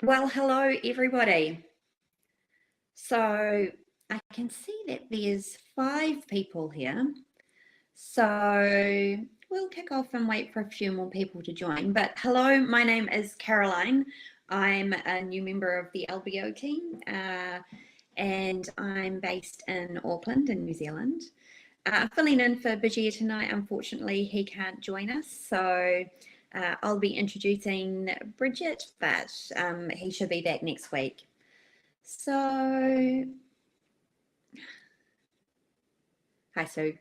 Well, hello everybody. So I can see that there's 5 people here. So we'll kick off and wait for a few more people to join. But hello, my name is Caroline. I'm a new member of the LBO team and I'm based in Auckland in New Zealand. Filling in for Bijia tonight, unfortunately he can't join us. So I'll be introducing Bridget, but he should be back next week. So, hi Sue.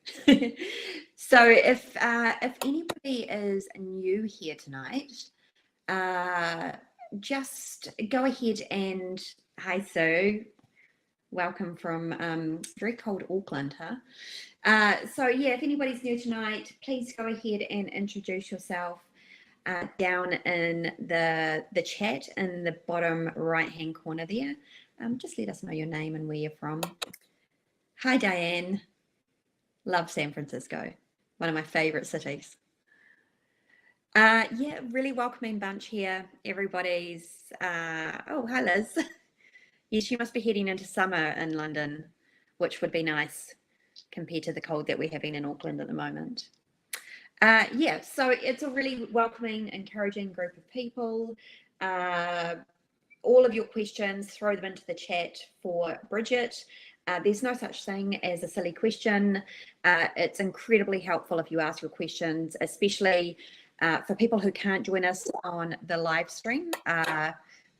So if anybody is new here tonight, just go ahead and hi Sue. Welcome from very cold Auckland, huh? So yeah, if anybody's new tonight, please go ahead and introduce yourself down in the chat in the bottom right hand corner there. Just let us know your name and where you're from. Hi Diane, love San Francisco, one of my favorite cities. Yeah, really welcoming bunch here. Everybody's oh, hi Liz. Yes, you must be heading into summer in London, which would be nice compared to the cold that we're having in Auckland at the moment. Yeah, so it's a really welcoming, encouraging group of people. All of your questions, throw them into the chat for Bridget. There's no such thing as a silly question. It's incredibly helpful if you ask your questions, especially for people who can't join us on the live stream.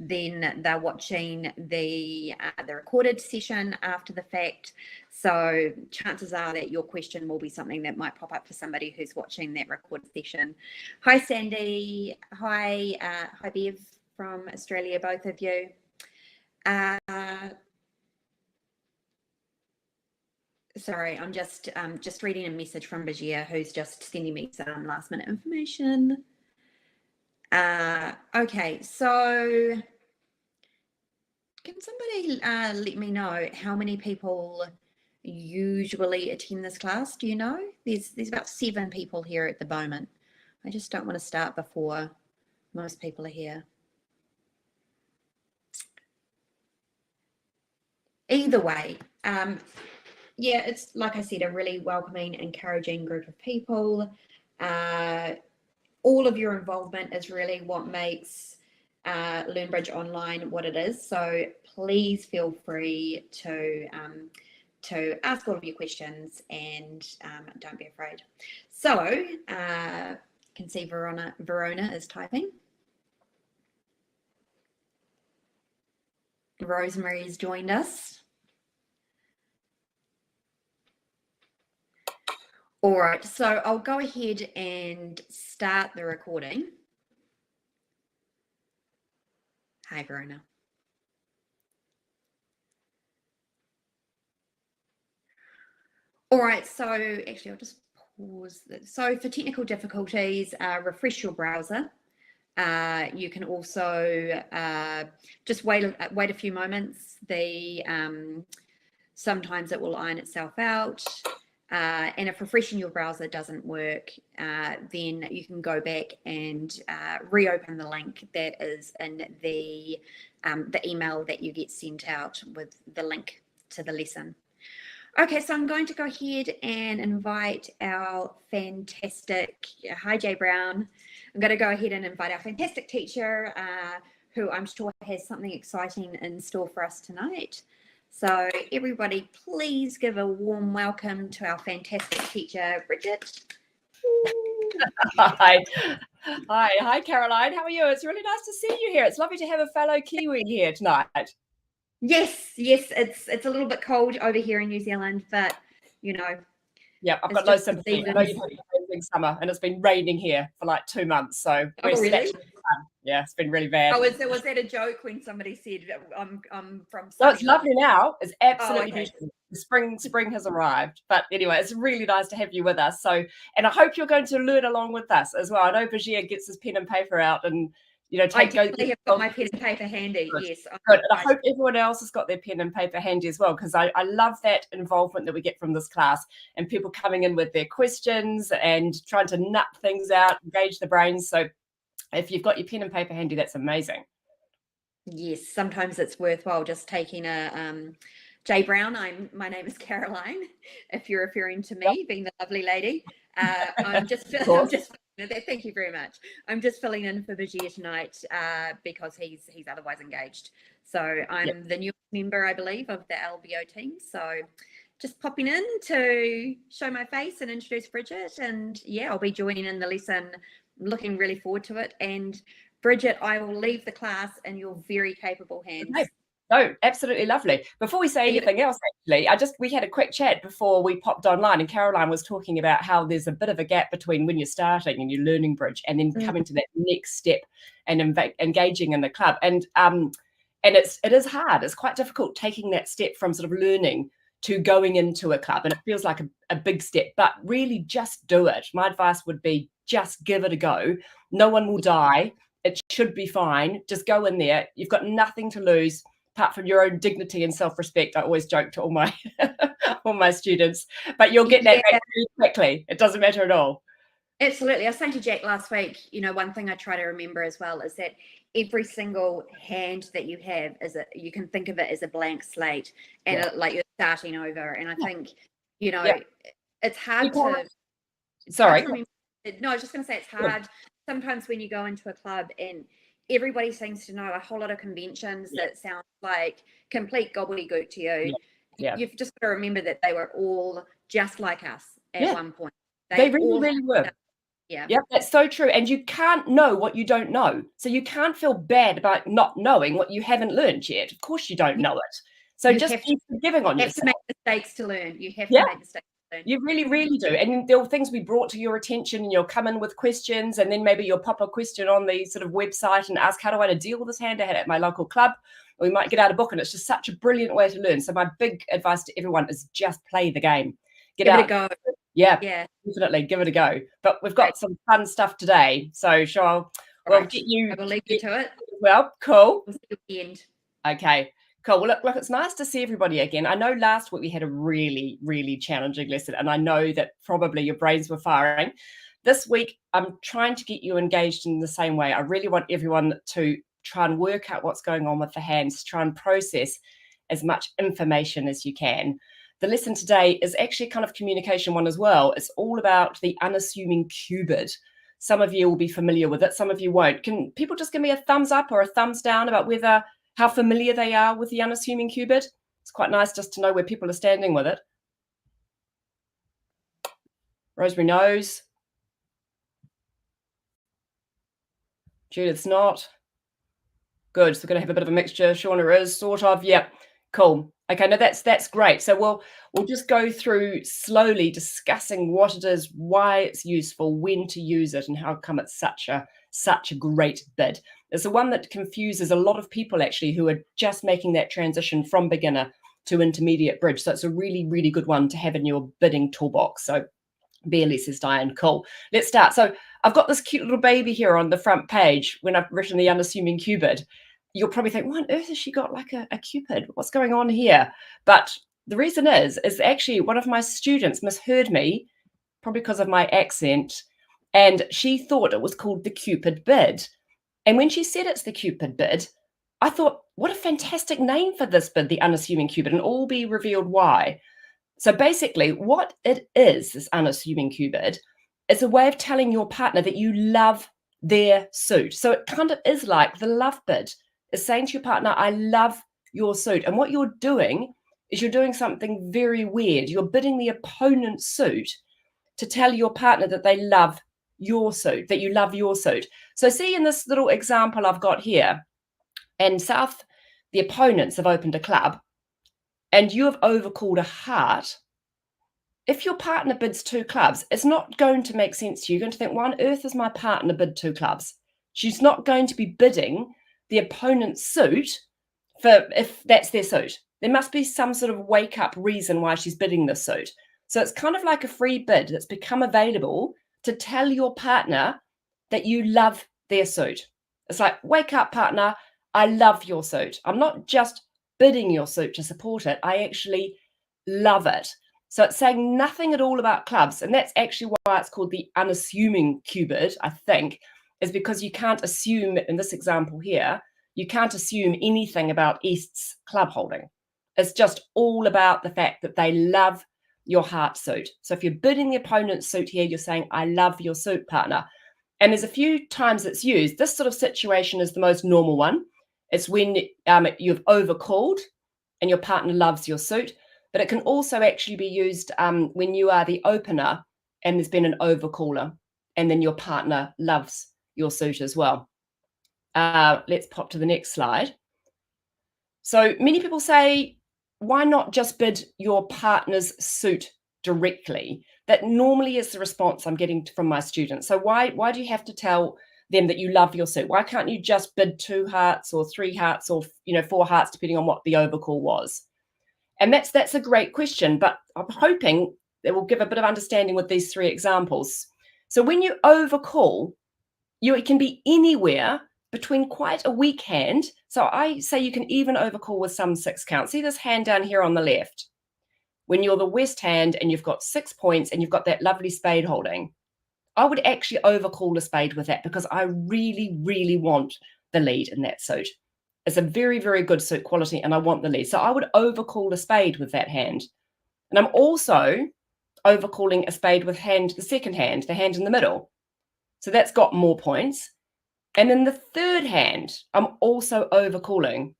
Then they're watching the recorded session after the fact. So chances are that your question will be something that might pop up for somebody who's watching that recorded session. Hi, Sandy. Hi, Bev from Australia, both of you. Sorry, I'm just reading a message from Bijia, who's just sending me some last minute information. Okay, so can somebody let me know how many people usually attend this class? Do you know? There's about 7 people here at the moment. I just don't want to start before most people are here. Either way, yeah, it's like I said, a really welcoming, encouraging group of people. All of your involvement is really what makes LearnBridge Online what it is. So please feel free to ask all of your questions and don't be afraid. So I can see Verona is typing. Rosemary's joined us. All right, so I'll go ahead and start the recording. Hi, Verona. All right, so actually I'll just pause this. So for technical difficulties, refresh your browser. You can also just wait a few moments. Sometimes it will iron itself out. And if refreshing your browser doesn't work, then you can go back and reopen the link that is in the email that you get sent out with the link to the lesson. Okay, so I'm going to go ahead and invite our fantastic, hi Jay Brown. I'm going to go ahead and invite our fantastic teacher, who I'm sure has something exciting in store for us tonight. So everybody, please give a warm welcome to our fantastic teacher, Bridget. Hi, Caroline. How are you? It's really nice to see you here. It's lovely to have a fellow Kiwi here tonight. Yes, it's a little bit cold over here in New Zealand, but you know. Yeah, I've got no sympathy. I know you've had an amazing summer, and it's been raining here for like 2 months. So really? Yeah, it's been really bad. Oh, was that a joke when somebody said I'm from? No, it's lovely now. It's absolutely beautiful. Spring has arrived. But anyway, it's really nice to have you with us. So, and I hope you're going to learn along with us as well. I know Bijia gets his pen and paper out and I definitely have got my pen and paper handy. Good. Yes. Good. And I hope everyone else has got their pen and paper handy as well, because I love that involvement that we get from this class and people coming in with their questions and trying to nut things out, engage the brains. So if you've got your pen and paper handy, that's amazing. Yes, sometimes it's worthwhile just taking a Jay Brown. My name is Caroline. If you're referring to me being the lovely lady, I'm just thank you very much. I'm just filling in for Bajir tonight because he's otherwise engaged. So I'm the new member, I believe, of the LBO team. So just popping in to show my face and introduce Bridget, and I'll be joining in the lesson. I'm looking really forward to it. And Bridget, I will leave the class in your very capable hands. Okay. No, absolutely lovely. Before we say anything else, actually, we had a quick chat before we popped online, and Caroline was talking about how there's a bit of a gap between when you're starting and you're learning bridge and then coming to that next step and engaging in the club. And it is hard. It's quite difficult taking that step from sort of learning to going into a club, and it feels like a big step, but really just do it. My advice would be just give it a go. No one will die. It should be fine. Just go in there. You've got nothing to lose apart from your own dignity and self-respect. I always joke to all my all my students, but you'll get that back very quickly. It doesn't matter at all. Absolutely. I was saying to Jack last week, one thing I try to remember as well is that every single hand that you have you can think of it as a blank slate, and like you're starting over. And I think, it's hard to. Sorry. No, I was just going to say it's hard sometimes when you go into a club and everybody seems to know a whole lot of conventions that sound like complete gobbledygook to you. You've just got to remember that they were all just like us at one point. They really were. Yeah. Yep, that's so true. And you can't know what you don't know. So you can't feel bad about not knowing what you haven't learned yet. Of course you don't know it. So just keep forgiving on yourself. You have to make mistakes to learn. You have to make mistakes. You really, really do. And there will things be brought to your attention, and you'll come in with questions, and then maybe you'll pop a question on the sort of website and ask, how do I deal with this hand? I had it at my local club. Or we might get out a book, and it's just such a brilliant way to learn. So my big advice to everyone is just play the game. Give it a go. Yeah, definitely give it a go. But we've got some fun stuff today. So Cheryl, we'll get you. I will leave you to it. Well, cool. We'll see you at the end. Okay. Cool. Well, look, it's nice to see everybody again. I know last week we had a really, really challenging lesson, and I know that probably your brains were firing. This week, I'm trying to get you engaged in the same way. I really want everyone to try and work out what's going on with the hands, try and process as much information as you can. The lesson today is actually kind of communication one as well. It's all about the unassuming cupid. Some of you will be familiar with it. Some of you won't. Can people just give me a thumbs up or a thumbs down about how familiar they are with the unassuming cupid? It's quite nice just to know where people are standing with it. Rosemary knows. Judith's not. Good. So we're going to have a bit of a mixture. Shauna is sort of. Yep. Cool. Okay. No, that's great. So we'll just go through slowly discussing what it is, why it's useful, when to use it, and how come it's such a great bid. It's the one that confuses a lot of people actually who are just making that transition from beginner to intermediate bridge. So it's a really, really good one to have in your bidding toolbox. So barely, says Diane. Cool. Let's start. So I've got this cute little baby here on the front page when I've written the unassuming cupid. You'll probably think, why on earth has she got like a cupid? What's going on here? But the reason is actually one of my students misheard me, probably because of my accent, and she thought it was called the Cupid bid. And when she said it's the Cupid bid, I thought, what a fantastic name for this bid, the unassuming cupid, and all be revealed why. So basically what it is, this unassuming cupid, is a way of telling your partner that you love their suit. So it kind of is like the love bid. It's saying to your partner, I love your suit. And what you're doing is you're doing something very weird. You're bidding the opponent's suit to tell your partner that they love your suit, that you love your suit. So see in this little example I've got here, and South, the opponents have opened a club and you have overcalled a heart. If your partner bids 2 clubs, it's not going to make sense to you. You're going to think, why on earth is my partner bid 2 clubs? She's not going to be bidding the opponent's suit if that's their suit. There must be some sort of wake up reason why she's bidding this suit. So it's kind of like a free bid that's become available to tell your partner that you love their suit. It's like, wake up, partner, I love your suit. I'm not just bidding your suit to support it. I actually love it. So it's saying nothing at all about clubs. And that's actually why it's called the unassuming cupid, I think, is because you can't assume in this example here, you can't assume anything about East's club holding. It's just all about the fact that they love your heart suit. So if you're bidding the opponent's suit here, you're saying, I love your suit, partner. And there's a few times it's used. This sort of situation is the most normal one. It's when you've overcalled and your partner loves your suit. But it can also actually be used when you are the opener and there's been an overcaller and then your partner loves your suit as well. Let's pop to the next slide. So many people say, why not just bid your partner's suit directly? That normally is the response I'm getting from my students. So why do you have to tell them that you love your suit? Why can't you just bid 2 hearts or 3 hearts or 4 hearts, depending on what the overcall was? And that's a great question, but I'm hoping it will give a bit of understanding with these 3 examples. So when you overcall, it can be anywhere between quite a weak hand. So I say you can even overcall with some 6 count. See this hand down here on the left? When you're the West hand and you've got 6 points and you've got that lovely spade holding, I would actually overcall the spade with that because I really, really want the lead in that suit. It's a very, very good suit quality and I want the lead. So I would overcall the spade with that hand. And I'm also overcalling a spade with the second hand, the hand in the middle. So that's got more points. And then the third hand, I'm also overcalling.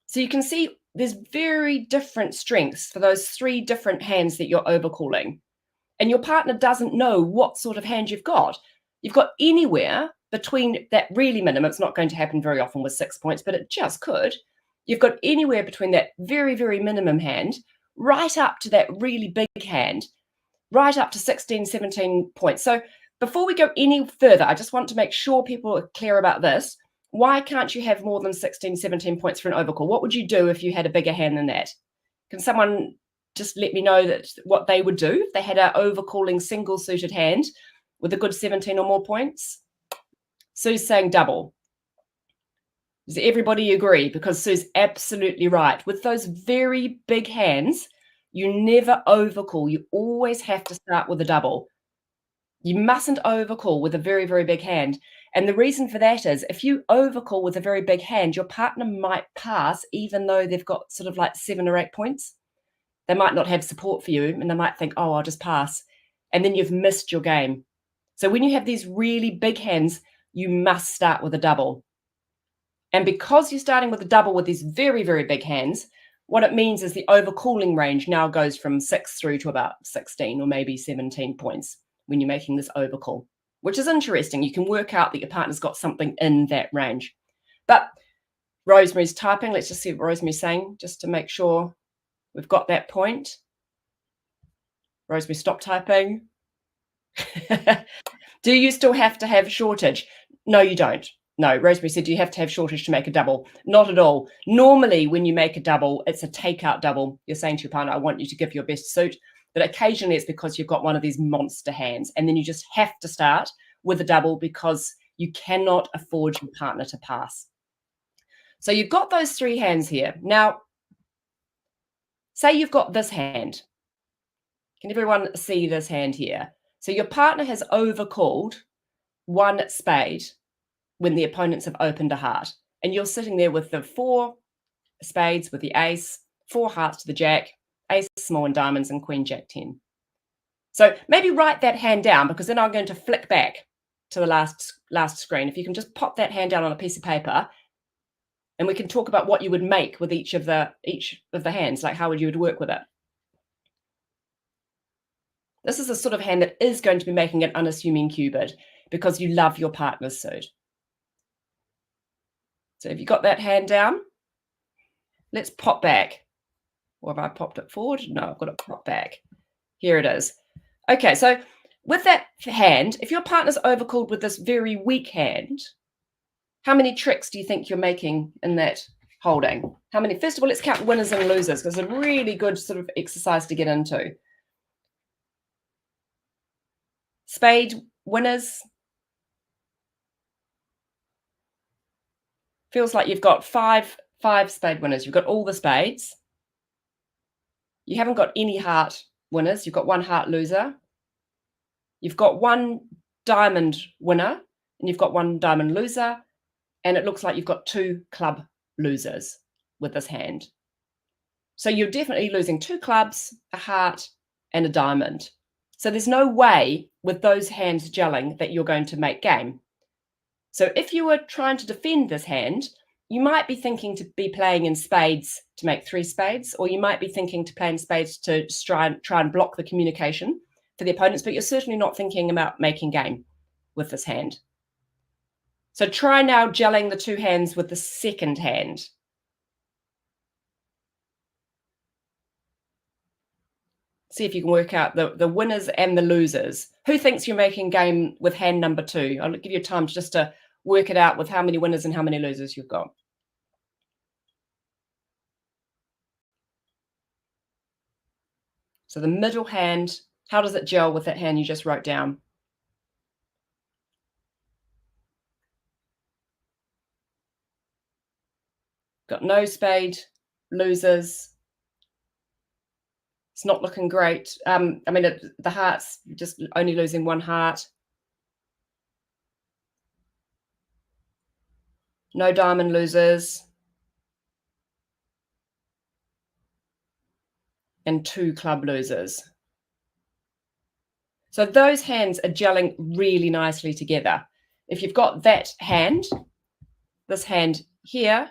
So you can see there's very different strengths for those 3 different hands that you're overcalling. And your partner doesn't know what sort of hand you've got. You've got anywhere between that really minimum. It's not going to happen very often with 6 points, but it just could. You've got anywhere between that very, very minimum hand right up to that really big hand, right up to 16, 17 points. So before we go any further, I just want to make sure people are clear about this. Why can't you have more than 16, 17 points for an overcall? What would you do if you had a bigger hand than that? Can someone just let me know what they would do if they had an overcalling single suited hand with a good 17 or more points? Sue's saying double. Does everybody agree? Because Sue's absolutely right. With those very big hands, you never overcall. You always have to start with a double. You mustn't overcall with a very, very big hand. And the reason for that is if you overcall with a very big hand, your partner might pass even though they've got sort of like 7 or 8 points. They might not have support for you and they might think, oh, I'll just pass. And then you've missed your game. So when you have these really big hands, you must start with a double. And because you're starting with a double with these very, very big hands, what it means is the overcalling range now goes from 6 through to about 16 or maybe 17 points when you're making this overcall, which is interesting. You can work out that your partner's got something in that range. But Rosemary's typing. Let's just see what Rosemary's saying, just to make sure we've got that point. Rosemary, stop typing. Do you still have to have shortage? No, you don't. No, Rosemary said, do you have to have shortage to make a double? Not at all. Normally, when you make a double, it's a takeout double. You're saying to your partner, I want you to give your best suit. But occasionally it's because you've got one of these monster hands. And then you just have to start with a double because you cannot afford your partner to pass. So you've got those 3 hands here. Now, say you've got this hand. Can everyone see this hand here? So your partner has overcalled 1 spade when the opponents have opened a heart. And you're sitting there with the 4 spades with the ace, 4 hearts to the jack, ace, small and diamonds, and queen, jack, 10. So maybe write that hand down because then I'm going to flick back to the last screen. If you can just pop that hand down on a piece of paper and we can talk about what you would make with each of the hands, like how you would work with it. This is a sort of hand that is going to be making an unassuming cue bid because you love your partner's suit. So if you got that hand down, let's pop back. Or have I popped it forward? No, I've got it popped back. Here it is. Okay, so with that hand, if your partner's overcalled with this very weak hand, how many tricks do you think you're making in that holding? How many? First of all, let's count winners and losers because it's a really good sort of exercise to get into. Spade winners. Feels like you've got five spade winners. You've got all the spades. You haven't got any heart winners. You've got 1 heart loser. You've got 1 diamond winner, and you've got 1 diamond loser. and it looks like you've got 2 club losers with this hand. So you're definitely losing 2 clubs, a heart, and a diamond. So there's no way with those hands gelling that you're going to make game. So if you were trying to defend this hand, you might be thinking to be playing in spades to make 3 spades, or you might be thinking to play in spades to try and block the communication for the opponents, but you're certainly not thinking about making game with this hand. So try now gelling the 2 hands with the second hand. See if you can work out the winners and the losers. Who thinks you're making game with hand number 2? I'll give you time just to work it out with how many winners and how many losers you've got. So the middle hand, how does it gel with that hand you just wrote down? Got no spade, losers. It's not looking great. I mean, the hearts, just only losing 1 heart. No diamond losers. And 2 club losers. So those hands are gelling really nicely together. If you've got that hand, this hand here,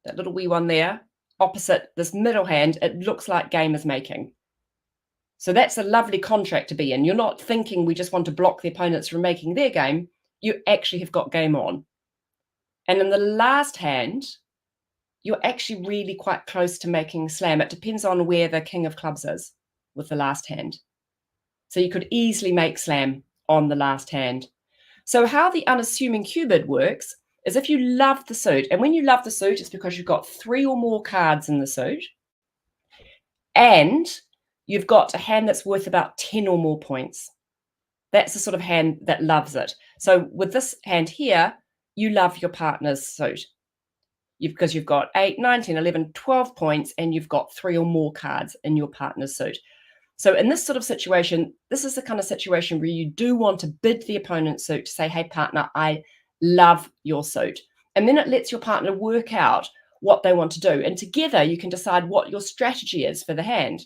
that little wee one there, opposite this middle hand, it looks like game is making. So that's a lovely contract to be in. You're not thinking we just want to block the opponents from making their game. You actually have got game on. And in the last hand, you're actually really quite close to making slam. It depends on where the king of clubs is with the last hand. So you could easily make slam on the last hand. So how the unassuming cubid works is if you love the suit, and when you love the suit, it's because you've got 3 or more cards in the suit, and you've got a hand that's worth about 10 or more points. That's the sort of hand that loves it. So with this hand here, you love your partner's suit. Because you've got 8, 9, 10, 11, 12 points, and you've got 3 or more cards in your partner's suit. So in this sort of situation, this is the kind of situation where you do want to bid the opponent's suit to say, hey, partner, I love your suit. And then it lets your partner work out what they want to do. And together you can decide what your strategy is for the hand.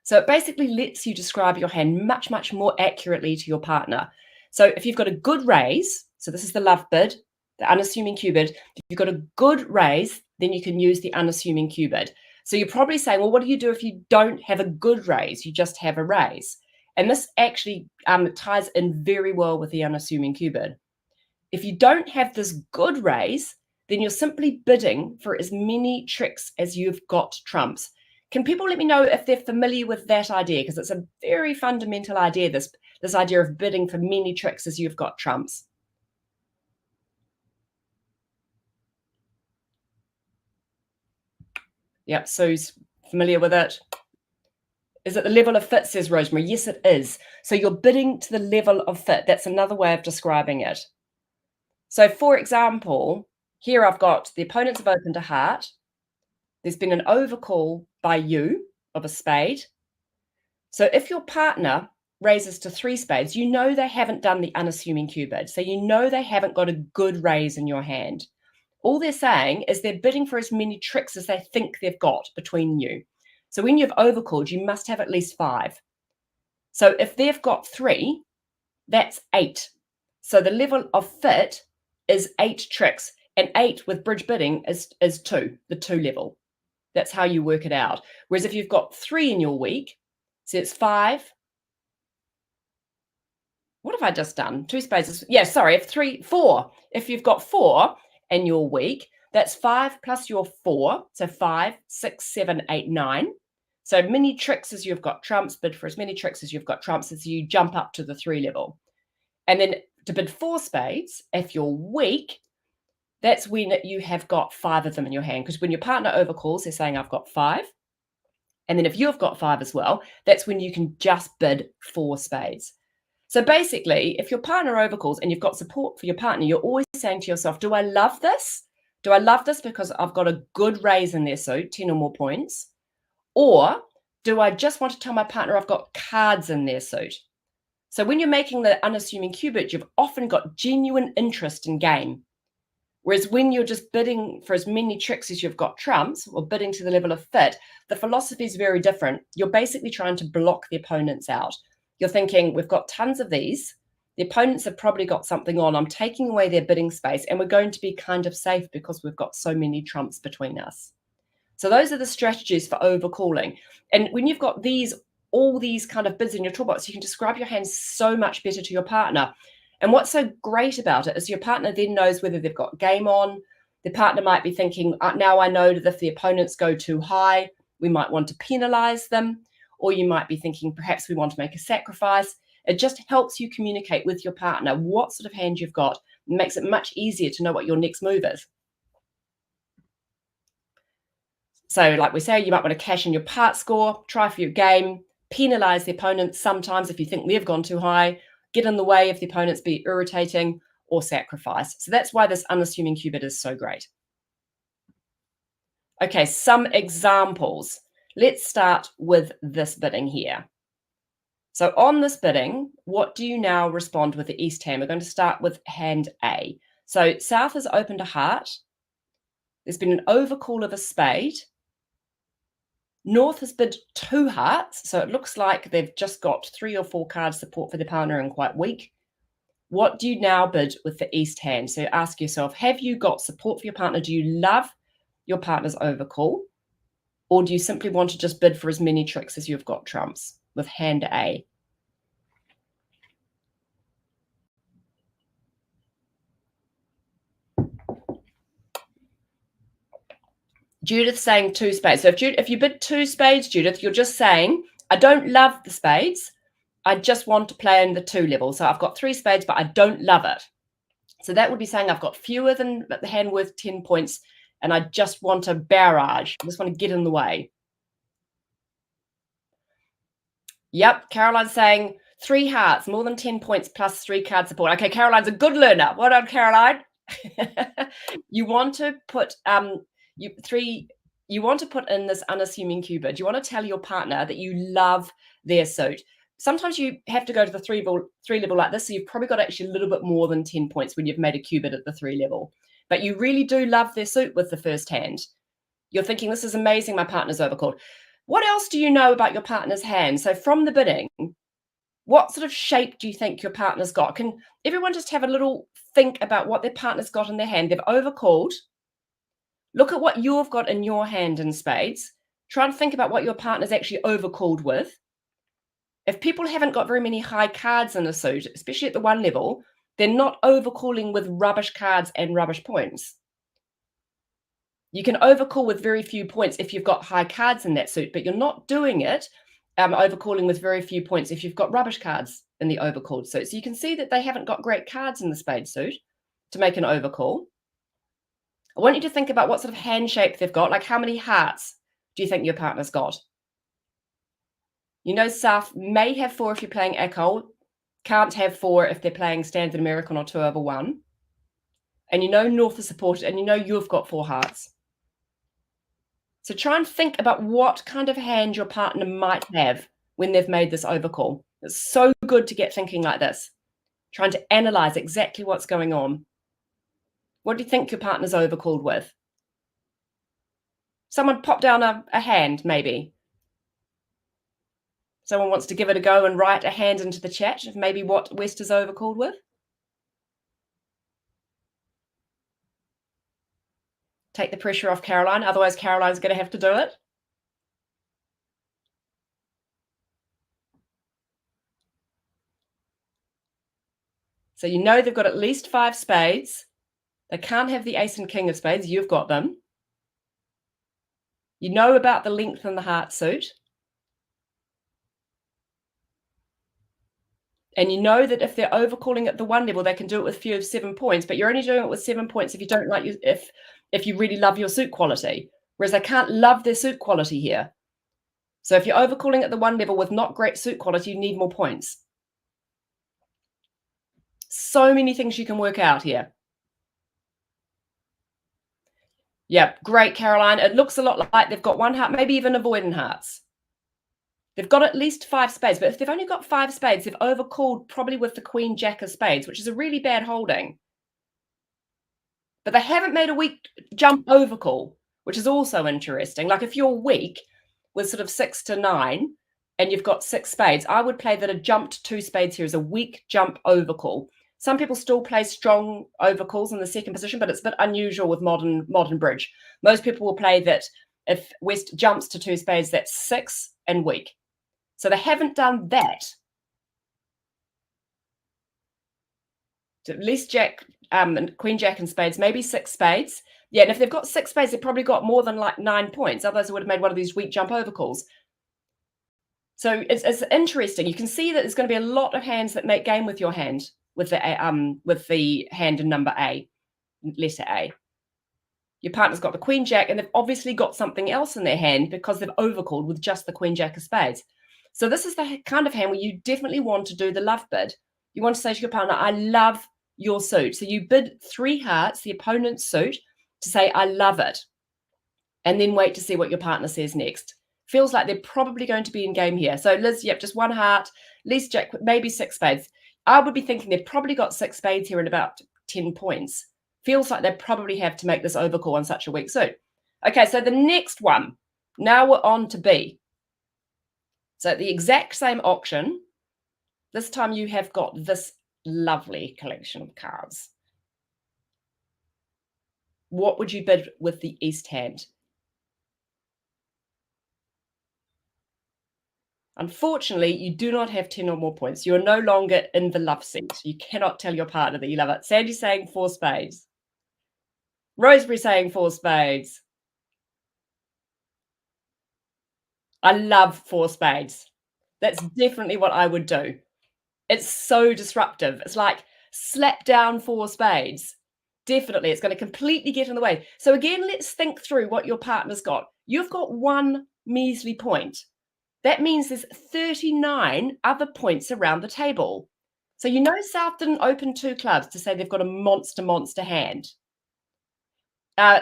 So it basically lets you describe your hand much, much more accurately to your partner. So if you've got a good raise, so this is the love bid, the unassuming cubid, if you've got a good raise, then you can use the unassuming cubid. So you're probably saying, well, what do you do if you don't have a good raise? You just have a raise. And this actually ties in very well with the unassuming cubid. If you don't have this good raise, then you're simply bidding for as many tricks as you've got trumps. Can people let me know if they're familiar with that idea? Because it's a very fundamental idea, this idea of bidding for many tricks as you've got trumps. Yep, Sue's familiar with it. Is it the level of fit, says Rosemary? Yes, it is. So you're bidding to the level of fit. That's another way of describing it. So for example, here I've got the opponents have opened a heart. There's been an overcall by you of a spade. So if your partner raises to 3 spades, you know they haven't done the unassuming cubid. So you know they haven't got a good raise in your hand. All they're saying is they're bidding for as many tricks as they think they've got between you. So when you've overcalled, you must have at least 5. So if they've got 3, that's 8. So the level of fit is 8 tricks, and 8 with bridge bidding is 2, the 2 level. That's how you work it out. Whereas if you've got 3 in your week, so it's 5. What have I just done? 2 spaces. Yeah, sorry, 4. If you've got 4 in your week, that's 5 plus your 4. So 5, 6, 7, 8, 9. So many tricks as you've got trumps, bid for as many tricks as you've got trumps as you jump up to the 3 level. And then to bid 4 spades, if you're weak, that's when you have got 5 of them in your hand. Because when your partner overcalls, they're saying, I've got 5. And then if you've got 5 as well, that's when you can just bid 4 spades. So basically, if your partner overcalls and you've got support for your partner, you're always saying to yourself, do I love this? Do I love this because I've got a good raise in their suit, 10 or more points? Or do I just want to tell my partner I've got cards in their suit? So when you're making the unassuming cubit, you've often got genuine interest in game. Whereas when you're just bidding for as many tricks as you've got trumps, or bidding to the level of fit, the philosophy is very different. You're basically trying to block the opponents out. You're thinking, we've got tons of these. The opponents have probably got something on. I'm taking away their bidding space, and we're going to be kind of safe because we've got so many trumps between us. So those are the strategies for overcalling. And when you've got all these kind of bids in your toolbox, you can describe your hand so much better to your partner. And what's so great about it is your partner then knows whether they've got game on. The partner might be thinking, now I know that if the opponents go too high, we might want to penalize them. Or you might be thinking, perhaps we want to make a sacrifice. It just helps you communicate with your partner what sort of hand you've got. It makes it much easier to know what your next move is. So like we say, you might want to cash in your part score, try for your game, penalize the opponent sometimes if you think they've gone too high, get in the way if the opponents be irritating, or sacrifice. So that's why this unassuming cubit is so great. Okay, some examples. Let's start with this bidding here. So on this bidding, what do you now respond with the East hand? We're going to start with hand A. So South has opened a heart. There's been an overcall of a spade. North has bid 2 hearts, so it looks like they've just got 3 or 4 cards support for their partner and quite weak. What do you now bid with the East hand? So ask yourself, have you got support for your partner? Do you love your partner's overcall? Or do you simply want to just bid for as many tricks as you've got trumps with hand A? Judith saying 2 spades. So if you bid 2 spades, Judith, you're just saying, I don't love the spades. I just want to play in the 2 level. So I've got 3 spades, but I don't love it. So that would be saying I've got fewer than the hand worth 10 points, and I just want a barrage. I just want to get in the way. Yep, Caroline's saying 3 hearts, more than 10 points plus 3 card support. Okay, Caroline's a good learner. Well done, Caroline. You want to put you want to put in this unassuming cubit. You want to tell your partner that you love their suit. Sometimes you have to go to the 3 level like this, so you've probably got actually a little bit more than 10 points when you've made a cubit at the 3 level. But you really do love their suit with the first hand. You're thinking, this is amazing, my partner's overcalled. What else do you know about your partner's hand? So from the bidding, what sort of shape do you think your partner's got? Can everyone just have a little think about what their partner's got in their hand? They've overcalled. Look at what you've got in your hand in spades. Try and think about what your partner's actually overcalled with. If people haven't got very many high cards in a suit, especially at the 1 level, they're not overcalling with rubbish cards and rubbish points. You can overcall with very few points if you've got high cards in that suit, but you're not doing it overcalling with very few points if you've got rubbish cards in the overcalled suit. So you can see that they haven't got great cards in the spade suit to make an overcall. I want you to think about what sort of hand shape they've got, like how many hearts do you think your partner's got? You know, South may have 4 if you're playing Ecole, can't have 4 if they're playing Standard American or 2 over 1. And you know North is supported, and you know you've got 4 hearts. So try and think about what kind of hand your partner might have when they've made this overcall. It's so good to get thinking like this, trying to analyze exactly what's going on. What do you think your partner's overcalled with? Someone pop down a hand, maybe. Someone wants to give it a go and write a hand into the chat of maybe what West is overcalled with. Take the pressure off Caroline, otherwise Caroline's going to have to do it. So you know they've got at least 5 spades. They can't have the ace and king of spades. You've got them. You know about the length in the heart suit. And you know that if they're overcalling at the 1 level, they can do it with few of 7 points, but you're only doing it with 7 points if you don't like if you really love your suit quality, whereas they can't love their suit quality here. So if you're overcalling at the 1 level with not great suit quality, you need more points. So many things you can work out here. Yeah, great, Caroline. It looks a lot like they've got 1 heart, maybe even avoiding hearts. They've got at least 5 spades, but if they've only got 5 spades, they've overcalled probably with the queen jack of spades, which is a really bad holding. But they haven't made a weak jump overcall, which is also interesting. Like if you're weak with sort of 6 to 9 and you've got 6 spades, I would play that a jumped 2 spades here is a weak jump overcall. Some people still play strong overcalls in the second position, but it's a bit unusual with modern bridge. Most people will play that if West jumps to 2 spades, that's 6 and weak. So they haven't done that. So at least jack, queen jack and spades, maybe 6 spades. Yeah, and if they've got 6 spades, they've probably got more than like 9 points. Otherwise, they would have made one of these weak jump overcalls. So it's interesting. You can see that there's going to be a lot of hands that make game with your hand, with the hand in number A, letter A. Your partner's got the queen jack, and they've obviously got something else in their hand because they've overcalled with just the queen jack of spades. So this is the kind of hand where you definitely want to do the love bid. You want to say to your partner, I love your suit. So you bid 3 hearts, the opponent's suit, to say, I love it. And then wait to see what your partner says next. Feels like they're probably going to be in game here. So Liz, yep, just 1 heart, least jack, maybe 6 spades. I would be thinking they've probably got 6 spades here and about 10 points. Feels like they probably have to make this overcall on such a weak suit. Okay, so the next one. Now we're on to B. So the exact same auction. This time you have got this lovely collection of cards. What would you bid with the East hand? Unfortunately, you do not have 10 or more points. You are no longer in the love seat. You cannot tell your partner that you love it. Sandy's saying 4 spades. Rosemary saying 4 spades. I love 4 spades. That's definitely what I would do. It's so disruptive. It's like slap down 4 spades. Definitely, it's going to completely get in the way. So again, let's think through what your partner's got. You've got 1 measly point. That means there's 39 other points around the table. So you know South didn't open 2 clubs to say they've got a monster hand.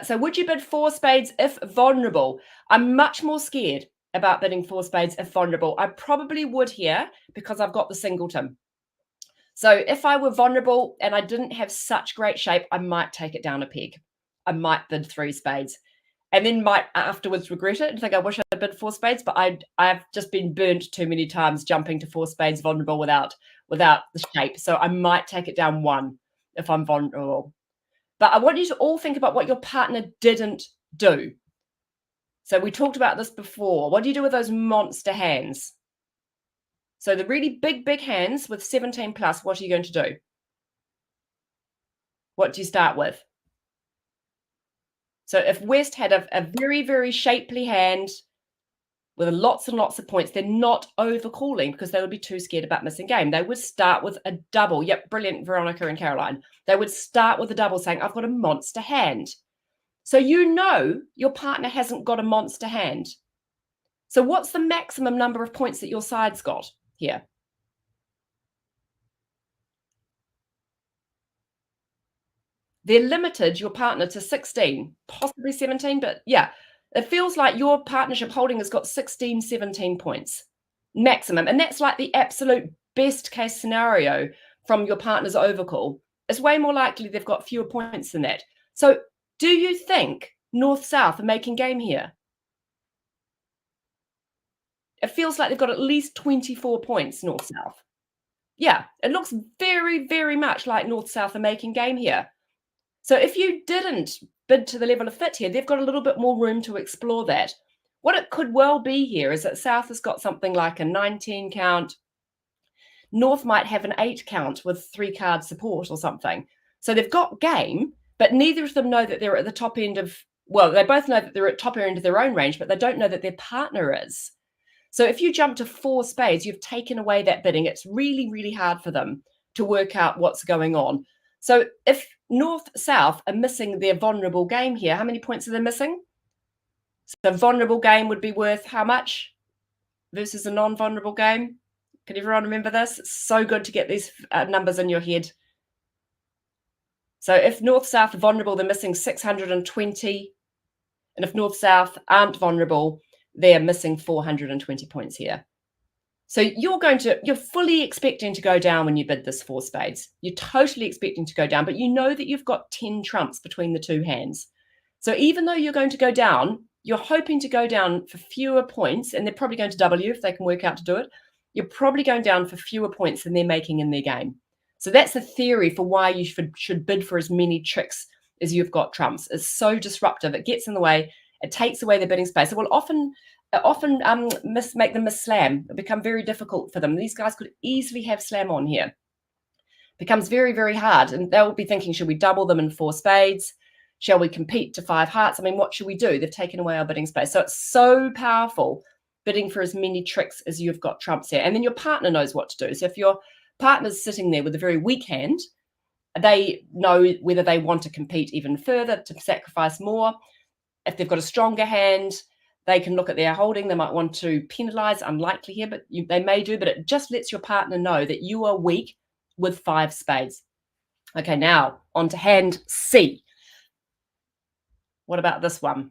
So would you bid 4 spades if vulnerable? I'm much more scared about bidding 4 spades if vulnerable. I probably would here because I've got the singleton. So if I were vulnerable and I didn't have such great shape, I might take it down a peg. I might bid 3 spades and then might afterwards regret it and think I wish I'd bid 4 spades, but I've just been burnt too many times jumping to 4 spades vulnerable without the shape. So I might take it down 1 if I'm vulnerable. But I want you to all think about what your partner didn't do. So we talked about this before. What do you do with those monster hands? So the really big hands with 17 plus, what are you going to do? What do you start with? So if West had a very, very shapely hand with lots and lots of points, they're not overcalling because they would be too scared about missing game. They would start with a double. Yep, brilliant, Veronica and Caroline. They would start with a double saying, I've got a monster hand. So you know your partner hasn't got a monster hand. So what's the maximum number of points that your side's got here? They're limited, your partner, to 16, possibly 17, but yeah, it feels like your partnership holding has got 16, 17 points maximum. And that's like the absolute best case scenario from your partner's overcall. It's way more likely they've got fewer points than that. So do you think North-South are making game here? It feels like they've got at least 24 points, North-South. Yeah, it looks very, very much like North-South are making game here. So if you didn't bid to the level of fit here, they've got a little bit more room to explore that. What it could well be here is that South has got something like a 19 count. North might have an 8 count with 3 card support or something. So they've got game, but neither of them know that they're at the top end of, well, they both know that they're at top end of their own range, but they don't know that their partner is. So if you jump to 4 spades, you've taken away that bidding. It's really, really hard for them to work out what's going on. So if North-South are missing their vulnerable game here, how many points are they missing? So vulnerable game would be worth how much versus a non-vulnerable game? Can everyone remember this? It's so good to get these numbers in your head. So if North-South are vulnerable, they're missing 620. And if North-South aren't vulnerable, they're missing 420 points here. So you're fully expecting to go down when you bid this 4 spades. You're totally expecting to go down, but you know that you've got 10 trumps between the two hands. So even though you're going to go down, you're hoping to go down for fewer points, and they're probably going to double you if they can work out to do it. You're probably going down for fewer points than they're making in their game. So that's the theory for why you should bid for as many tricks as you've got trumps. It's so disruptive. It gets in the way. It takes away their bidding space. It will often make them miss slam. It become very difficult for them. These guys could easily have slam on here. Becomes very, very hard. And they'll be thinking, should we double them in 4 spades? Shall we compete to 5 hearts? I mean, what should we do? They've taken away our bidding space. So it's so powerful bidding for as many tricks as you've got trumps here. And then your partner knows what to do. So if your partner's sitting there with a very weak hand, they know whether they want to compete even further, to sacrifice more. If they've got a stronger hand, they can look at their holding. They might want to penalize. Unlikely here, but they may do. But it just lets your partner know that you are weak with 5 spades. Okay, now on to hand C. What about this one?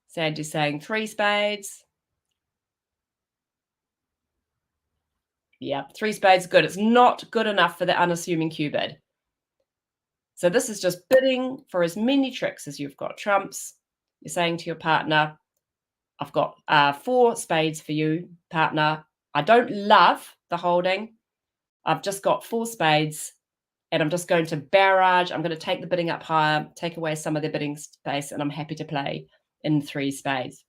Sandy's saying 3 spades. Yeah, 3 spades, good. It's not good enough for the unassuming Q bid. So this is just bidding for as many tricks as you've got trumps. You're saying to your partner, I've got 4 spades for you, partner. I don't love the holding. I've just got 4 spades, and I'm just going to barrage. I'm going to take the bidding up higher, take away some of the bidding space, and I'm happy to play in 3 spades.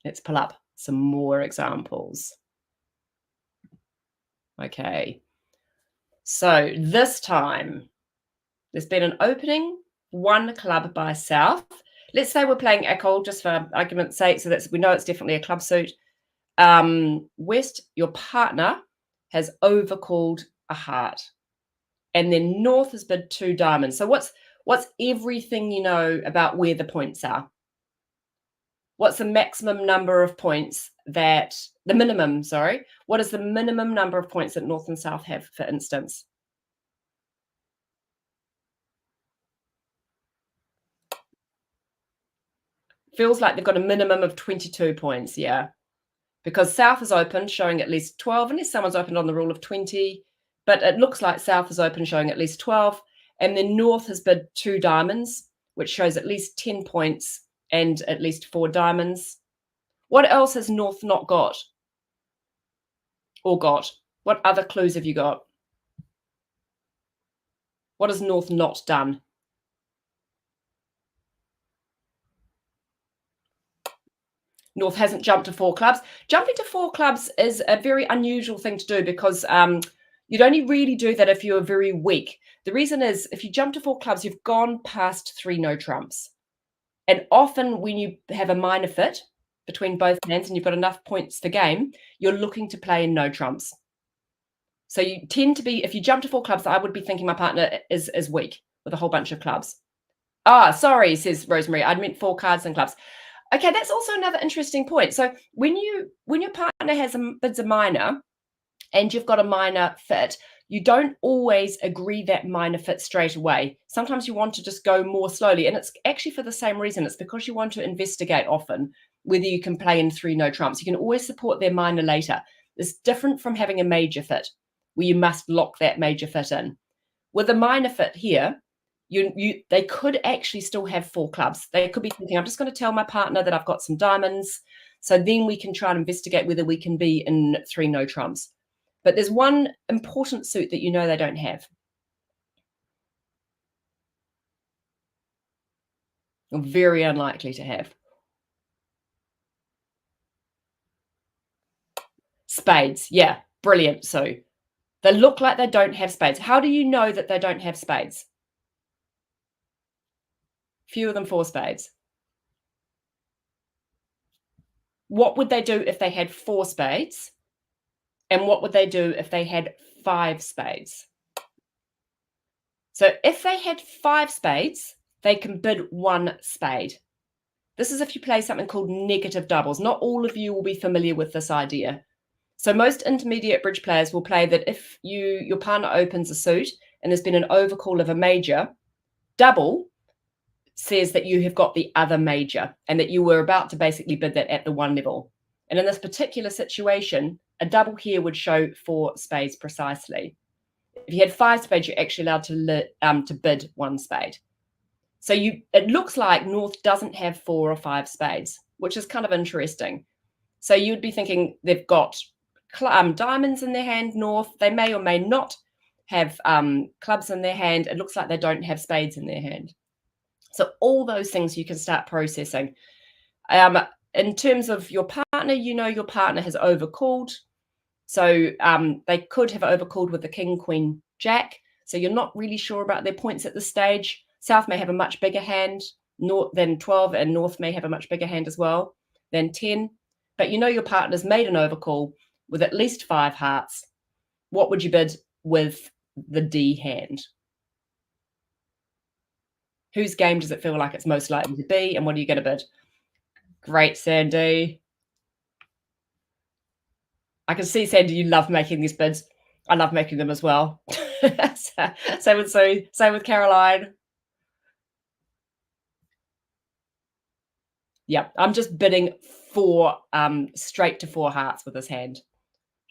Let's pull up some more examples. Okay. So this time, there's been an opening, 1 club by South. Let's say we're playing Eckel, just for argument's sake, so we know it's definitely a club suit. West, your partner has overcalled a heart. And then North has bid 2 diamonds. So what's everything you know about where the points are? What's the maximum number of points what is the minimum number of points that North and South have, for instance? Feels like they've got a minimum of 22 points, yeah. Because South is open, showing at least 12, unless someone's opened on the rule of 20. But it looks like South is open, showing at least 12. And then North has bid 2 diamonds, which shows at least 10 points and at least 4 diamonds. What else has North not got? Or got? What other clues have you got? What has North not done? North hasn't jumped to 4 clubs. Jumping to 4 clubs is a very unusual thing to do, because you'd only really do that if you're very weak. The reason is, if you jump to 4 clubs, you've gone past 3 no trumps. And often when you have a minor fit between both hands and you've got enough points for game, you're looking to play in no trumps. So you tend to be, if you jump to 4 clubs, I would be thinking my partner is weak with a whole bunch of clubs. Ah, sorry, says Rosemary. I meant 4 cards and clubs. Okay, that's also another interesting point. So when your partner bids a minor and you've got a minor fit, you don't always agree that minor fit straight away. Sometimes you want to just go more slowly, and it's actually for the same reason. It's because you want to investigate often whether you can play in 3 no trumps. You can always support their minor later. It's different from having a major fit, where you must lock that major fit in. With a minor fit here, they could actually still have 4 clubs. They could be thinking, I'm just going to tell my partner that I've got some diamonds, so then we can try and investigate whether we can be in 3 no trumps. But there's one important suit that you know they don't have. Or very unlikely to have. Spades. Yeah, brilliant. So they look like they don't have spades. How do you know that they don't have spades? Fewer than 4 spades. What would they do if they had 4 spades? And what would they do if they had 5 spades? So if they had 5 spades, they can bid 1 spade. This is if you play something called negative doubles. Not all of you will be familiar with this idea. So most intermediate bridge players will play that if your partner opens a suit and there's been an overcall of a major, double says that you have got the other major and that you were about to basically bid that at the 1 level. And in this particular situation, a double here would show 4 spades precisely. If you had 5 spades, you're actually allowed to bid 1 spade. So it looks like North doesn't have 4 or 5 spades, which is kind of interesting. So you would be thinking they've got diamonds in their hand, North. They may or may not have clubs in their hand. It looks like they don't have spades in their hand. So all those things you can start processing. In terms of your partner, you know your partner has overcalled. So they could have overcalled with the king, queen, jack. So you're not really sure about their points at this stage. South may have a much bigger hand than 12, and North may have a much bigger hand as well than 10. But you know your partner's made an overcall with at least 5 hearts. What would you bid with the D hand? Whose game does it feel like it's most likely to be, and what are you going to bid? Great, Sandy. I can see, Sandy, you love making these bids. I love making them as well. Same with Sue. Same with Caroline. Yeah, I'm just bidding for straight to 4 hearts with this hand.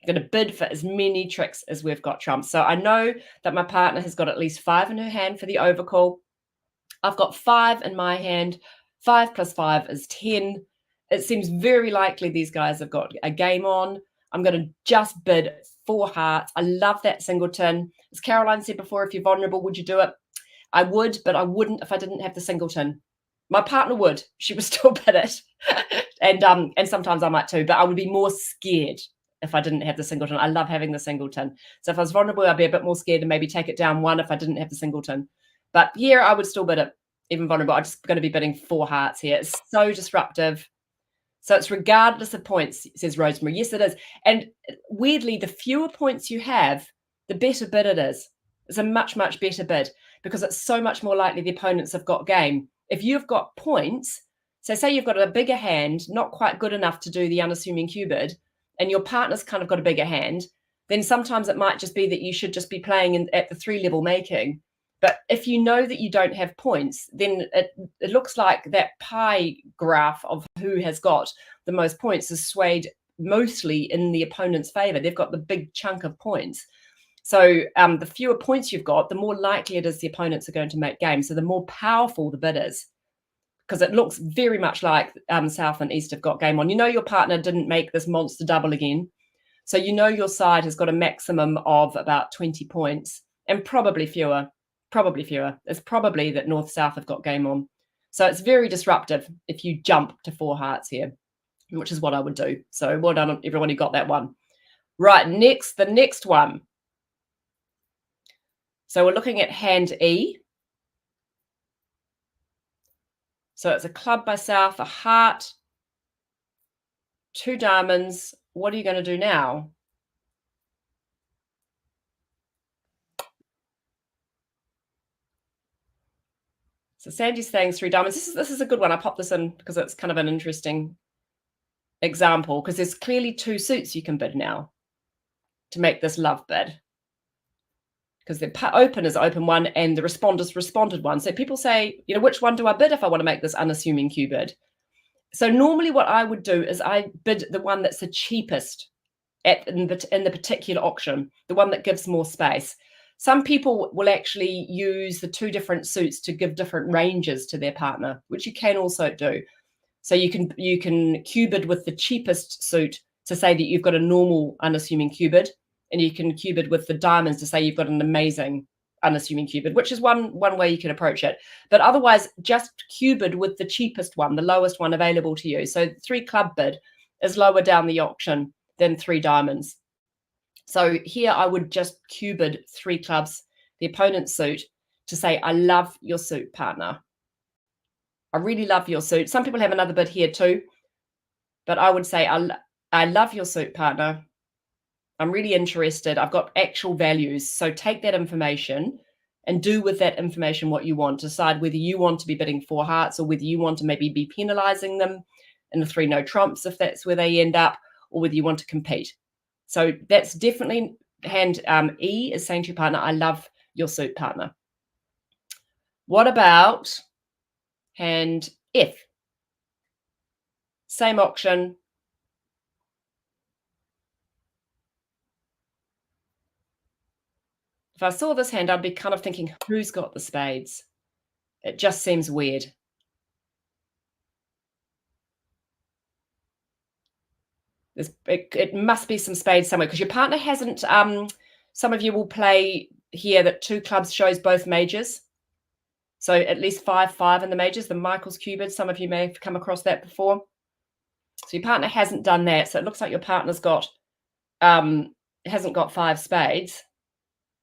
I'm going to bid for as many tricks as we've got trumps. So I know that my partner has got at least 5 in her hand for the overcall. I've got 5 in my hand. 5 plus 5 is 10. It seems very likely these guys have got a game on. I'm going to just bid 4 hearts. I love that singleton. As Caroline said before, if you're vulnerable, would you do it? I would, but I wouldn't if I didn't have the singleton. My partner would. She would still bid it. And sometimes I might too, but I would be more scared if I didn't have the singleton. I love having the singleton. So if I was vulnerable, I'd be a bit more scared and maybe take it down 1 if I didn't have the singleton. But here I would still bid it, even vulnerable. I'm just going to be bidding 4 hearts here. It's so disruptive. So it's regardless of points, says Rosemary. Yes, it is. And weirdly, the fewer points you have, the better bid it is. It's a much, much better bid because it's so much more likely the opponents have got game. If you've got points, so say you've got a bigger hand, not quite good enough to do the unassuming Q bid, and your partner's kind of got a bigger hand, then sometimes it might just be that you should just be playing at the 3 level making. But if you know that you don't have points, then it looks like that pie graph of who has got the most points is swayed mostly in the opponent's favor. They've got the big chunk of points. So the fewer points you've got, the more likely it is the opponents are going to make game. So the more powerful the bid is, because it looks very much like South and East have got game on. You know your partner didn't make this monster double again. So you know your side has got a maximum of about 20 points and probably fewer. Probably fewer. It's probably that North-South have got game on. So it's very disruptive if you jump to 4 hearts here, which is what I would do. So well done on everyone who got that one. Right, the next one. So we're looking at hand E. So it's a club by South, a heart, 2 diamonds. What are you going to do now? So Sandy's saying 3 diamonds. This is a good one. I popped this in because it's kind of an interesting example because there's clearly 2 suits you can bid now to make this love bid. Because the open is open one and the responders responded one. So people say, you know, which one do I bid if I want to make this unassuming Q bid? So normally what I would do is I bid the one that's the cheapest in the particular auction, the one that gives more space. Some people will actually use the 2 different suits to give different ranges to their partner, which you can also do. So you can Q bid with the cheapest suit to say that you've got a normal unassuming Q bid, and you can Q bid with the diamonds to say you've got an amazing unassuming Q bid, which is one way you can approach it. But otherwise, just Q bid with the cheapest one, the lowest one available to you. So 3 club bid is lower down the auction than 3 diamonds. So here I would just Q bid 3 clubs, the opponent's suit, to say, I love your suit, partner. I really love your suit. Some people have another bid here too, but I would say, I love your suit, partner. I'm really interested. I've got actual values. So take that information and do with that information what you want. Decide whether you want to be bidding 4 hearts or whether you want to maybe be penalizing them in the 3 no trumps if that's where they end up, or whether you want to compete. So that's definitely hand E is saying to your partner, I love your suit, partner. What about hand F. Same auction. If I saw this hand, I'd be kind of thinking, who's got the spades? It just seems weird. It must be some spades somewhere because your partner hasn't. Some of you will play here that 2 clubs shows both majors. So at least 5-5 in the majors, the Michael's Cupid. Some of you may have come across that before. So your partner hasn't done that. So it looks like your partner's got hasn't got 5 spades.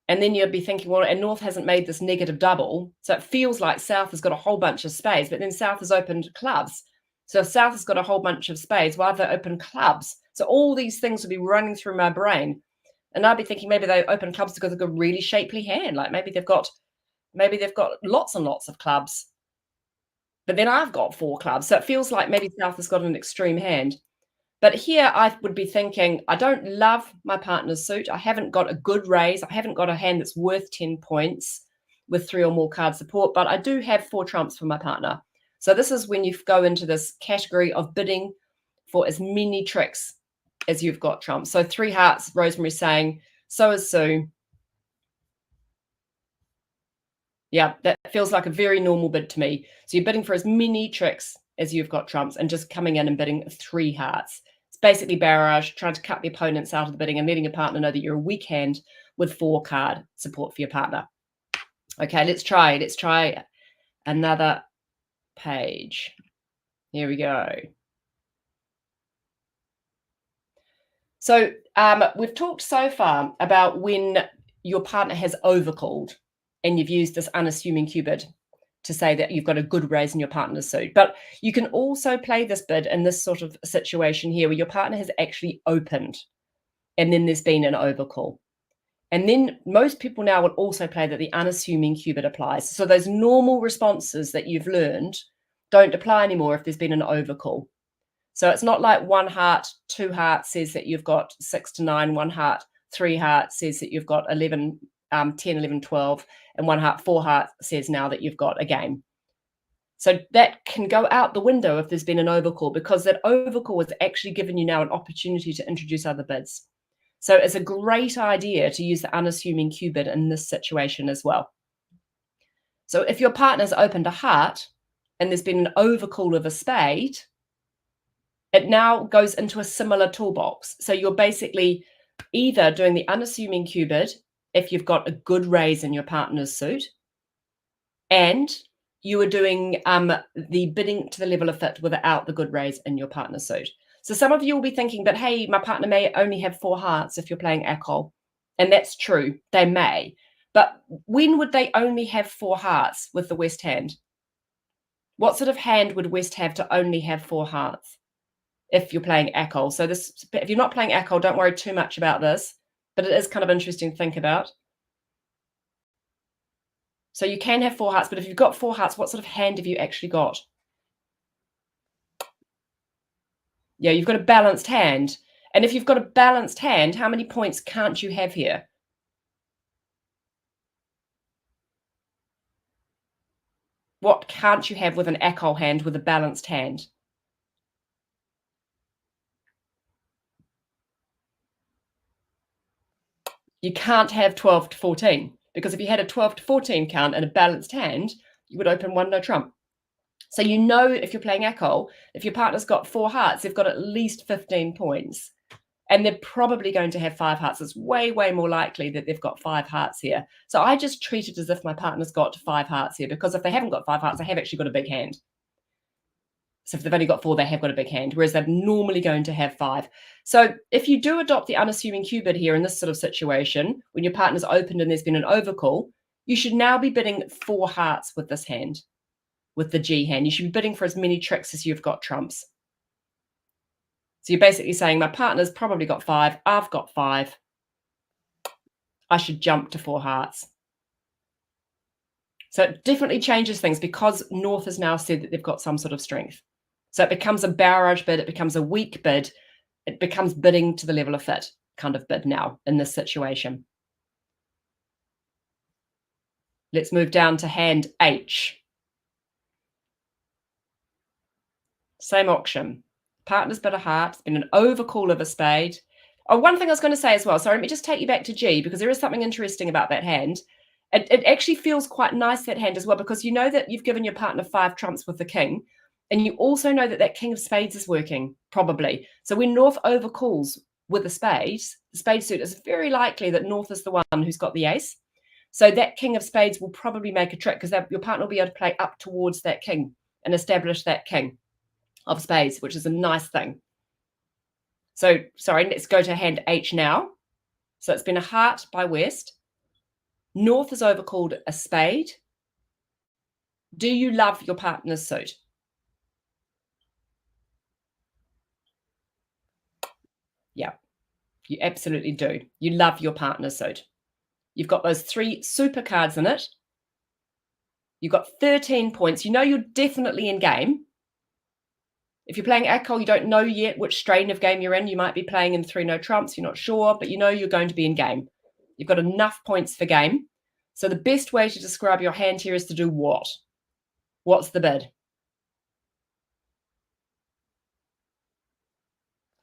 And then you'd be thinking, well, and North hasn't made this negative double. So it feels like South has got a whole bunch of spades, but then South has opened clubs. So if South has got a whole bunch of spades, why have they opened clubs? So all these things would be running through my brain. And I'd be thinking maybe they open clubs because they've got a really shapely hand. Like maybe they've got lots and lots of clubs. But then I've got 4 clubs. So it feels like maybe South has got an extreme hand. But here I would be thinking, I don't love my partner's suit. I haven't got a good raise. I haven't got a hand that's worth 10 points with 3 or more card support, but I do have 4 trumps for my partner. So this is when you go into this category of bidding for as many tricks as you've got trumps. So 3 hearts, Rosemary saying, so is Sue. Yeah, that feels like a very normal bid to me. So you're bidding for as many tricks as you've got trumps and just coming in and bidding 3 hearts. It's basically barrage, trying to cut the opponents out of the bidding and letting your partner know that you're a weak hand with 4 card support for your partner. Okay, let's try another page. Here we go. So we've talked so far about when your partner has overcalled and you've used this unassuming Q bid to say that you've got a good raise in your partner's suit. But you can also play this bid in this sort of situation here where your partner has actually opened and then there's been an overcall. And then most people now will also play that the unassuming Q bid applies. So those normal responses that you've learned don't apply anymore if there's been an overcall. So it's not like 1 heart, 2 hearts says that you've got 6 to 9, 1 heart, 3 hearts says that you've got 11, 10, 11, 12, and 1 heart, 4 hearts says now that you've got a game. So that can go out the window if there's been an overcall, because that overcall has actually given you now an opportunity to introduce other bids. So it's a great idea to use the unassuming Q bid in this situation as well. So if your partner's opened a heart and there's been an overcall of a spade, it now goes into a similar toolbox. So you're basically either doing the unassuming Q bid if you've got a good raise in your partner's suit, and you are doing the bidding to the level of fit without the good raise in your partner's suit. So some of you will be thinking, but hey, my partner may only have 4 hearts if you're playing Akol. And that's true, they may. But when would they only have 4 hearts with the West hand? What sort of hand would West have to only have 4 hearts if you're playing Akol? So this, if you're not playing Akol, don't worry too much about this, but it is kind of interesting to think about. So you can have 4 hearts, but if you've got 4 hearts, what sort of hand have you actually got? Yeah, you've got a balanced hand. And if you've got a balanced hand, how many points can't you have here? What can't you have with an Akol hand with a balanced hand? You can't have 12 to 14, because if you had a 12 to 14 count and a balanced hand, you would open 1 no trump. So you know if you're playing Akol, if your partner's got 4 hearts, they've got at least 15 points. And they're probably going to have 5 hearts. It's way, way more likely that they've got 5 hearts here. So I just treat it as if my partner's got 5 hearts here, because if they haven't got 5 hearts, they have actually got a big hand. So if they've only got 4, they have got a big hand, whereas they're normally going to have 5. So if you do adopt the unassuming Q bid here in this sort of situation, when your partner's opened and there's been an overcall, you should now be bidding 4 hearts with this hand, with the G hand. You should be bidding for as many tricks as you've got trumps. So you're basically saying my partner's probably got 5, I've got 5. I should jump to 4 hearts. So it definitely changes things because North has now said that they've got some sort of strength. So it becomes a barrage bid, it becomes a weak bid, it becomes bidding to the level of fit kind of bid now in this situation. Let's move down to hand H. Same auction. Partner's bid a heart. It's been an overcall of a spade. Oh, one thing I was going to say as well. Sorry, let me just take you back to G, because there is something interesting about that hand. It actually feels quite nice, that hand as well, because you know that you've given your partner 5 trumps with the king, and you also know that that king of spades is working, probably. So when North overcalls with the spade suit, it's very likely that North is the one who's got the ace. So that king of spades will probably make a trick, because your partner will be able to play up towards that king and establish that king of spades, which is a nice thing. So, sorry, let's go to hand H now. So it's been a heart by West. North has overcalled a spade. Do you love your partner's suit? Yeah, you absolutely do. You love your partner's suit. You've got those 3 super cards in it. You've got 13 points. You know you're definitely in game. If you're playing alcohol, you don't know yet which strain of game you're in. You might be playing in 3 no trumps. You're not sure, but you know you're going to be in game. You've got enough points for game. So the best way to describe your hand here is to do what? What's the bid?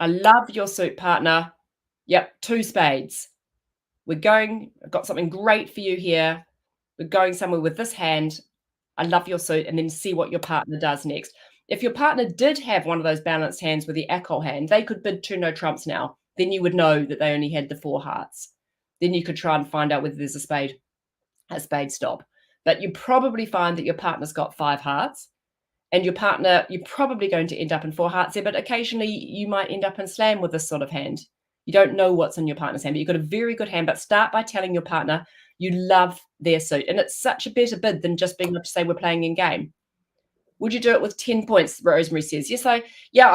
I love your suit, partner. Yep, 2 spades. I've got something great for you here. We're going somewhere with this hand. I love your suit, and then see what your partner does next. If your partner did have one of those balanced hands with the alcohol hand, they could bid 2 no trumps now. Then you would know that they only had the 4 hearts. Then you could try and find out whether there's a spade stop. But you probably find that your partner's got 5 hearts, and your partner, you're probably going to end up in 4 hearts there, but occasionally you might end up in slam with this sort of hand. You don't know what's in your partner's hand, but you've got a very good hand. But start by telling your partner you love their suit. And it's such a better bid than just being able to say we're playing in game. Would you do it with 10 points? Rosemary says. Yes, I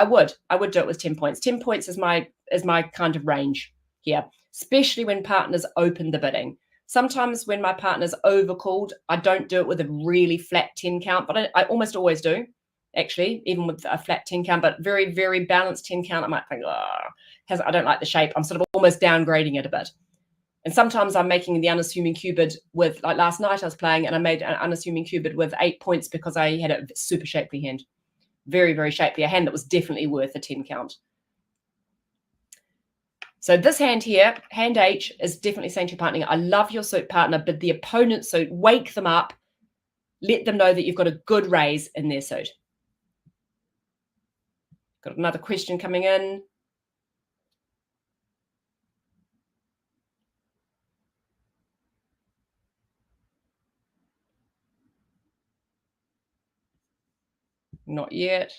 would. I would do it with 10 points. 10 points is my kind of range here, especially when partners open the bidding. Sometimes when my partner's overcalled, I don't do it with a really flat 10 count, but I almost always do, actually, even with a flat 10 count, but very, very balanced 10 count. I might think, I don't like the shape. I'm sort of almost downgrading it a bit. And sometimes I'm making the unassuming Q bid with, like last night I was playing and I made an unassuming Q bid with 8 points because I had a super shapely hand. Very, very shapely. A hand that was definitely worth a 10 count. So this hand here, hand H, is definitely saying to your partner, I love your suit, partner, but the opponent's suit, wake them up. Let them know that you've got a good raise in their suit. Got another question coming in. Not yet.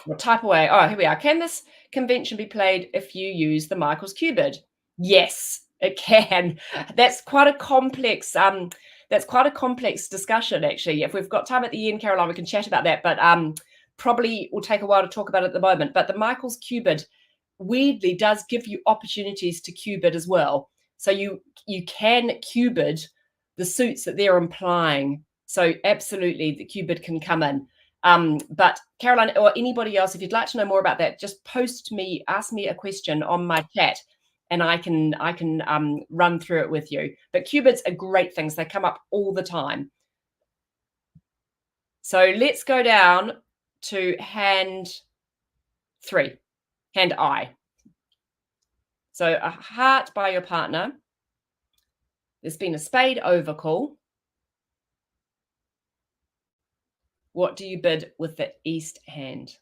We'll type away. Oh, here we are. Can this convention be played if you use the Michael's Q bid? Yes, it can. That's quite a complex. That's quite a complex discussion, actually. If we've got time at the end, Caroline, we can chat about that. But probably will take a while to talk about it at the moment. But the Michael's Q bid weirdly does give you opportunities to Q bid as well. So you can Q bid the suits that they're implying. So absolutely, the Q bid can come in. But Caroline or anybody else, if you'd like to know more about that, just ask me a question on my chat, and I can run through it with you. But Q bids are great things; they come up all the time. So let's go down to hand 3, hand I. So a heart by your partner. There's been a spade overcall. What do you bid with the east hand?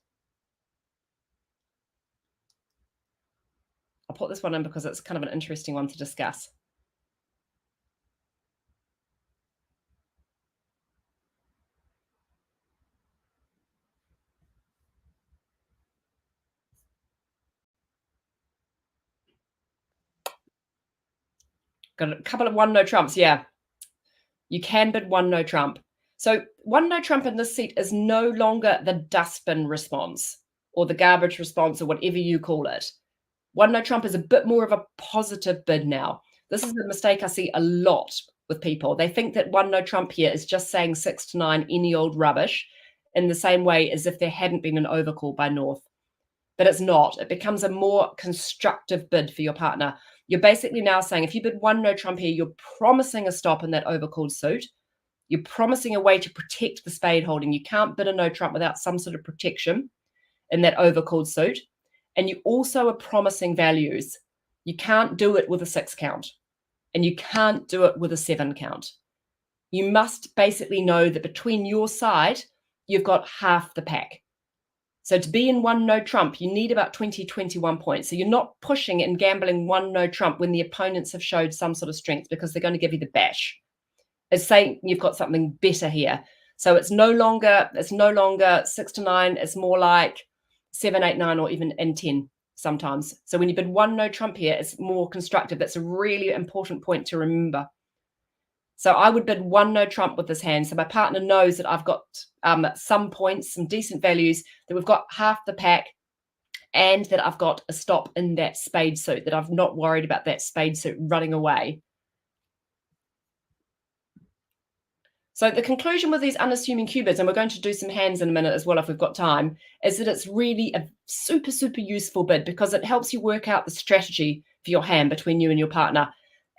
I'll put this one in because it's kind of an interesting one to discuss. Got a couple of 1 no trumps. Yeah, you can bid 1 no trump. So 1 no trump in this seat is no longer the dustbin response or the garbage response or whatever you call it. 1 no trump is a bit more of a positive bid now. This is a mistake I see a lot with people. They think that 1 no trump here is just saying 6 to 9, any old rubbish, in the same way as if there hadn't been an overcall by North. But it's not. It becomes a more constructive bid for your partner. You're basically now saying if you bid 1 no trump here, you're promising a stop in that overcalled suit. You're promising a way to protect the spade holding. You can't bid a no trump without some sort of protection. in that overcalled suit. And you also are promising values. You can't do it with a 6 count, and you can't do it with a 7 count. You must basically know that between your side, you've got half the pack. So to be in one no trump, you need about 20, 21 points. So you're not pushing and gambling one no trump when the opponents have showed some sort of strength, because they're going to give you the bash. It's saying you've got something better here. So it's no longer 6 to 9. It's more like 7, 8, 9, or even in 10 sometimes. So when you bid one no trump here, it's more constructive. That's a really important point to remember. So I would bid one no trump with this hand. So my partner knows that I've got some points, some decent values, that we've got half the pack, and that I've got a stop in that spade suit, that I'm not worried about that spade suit running away. So the conclusion with these unassuming cue bids, and we're going to do some hands in a minute as well if we've got time, is that it's really a super, super useful bid, because it helps you work out the strategy for your hand between you and your partner.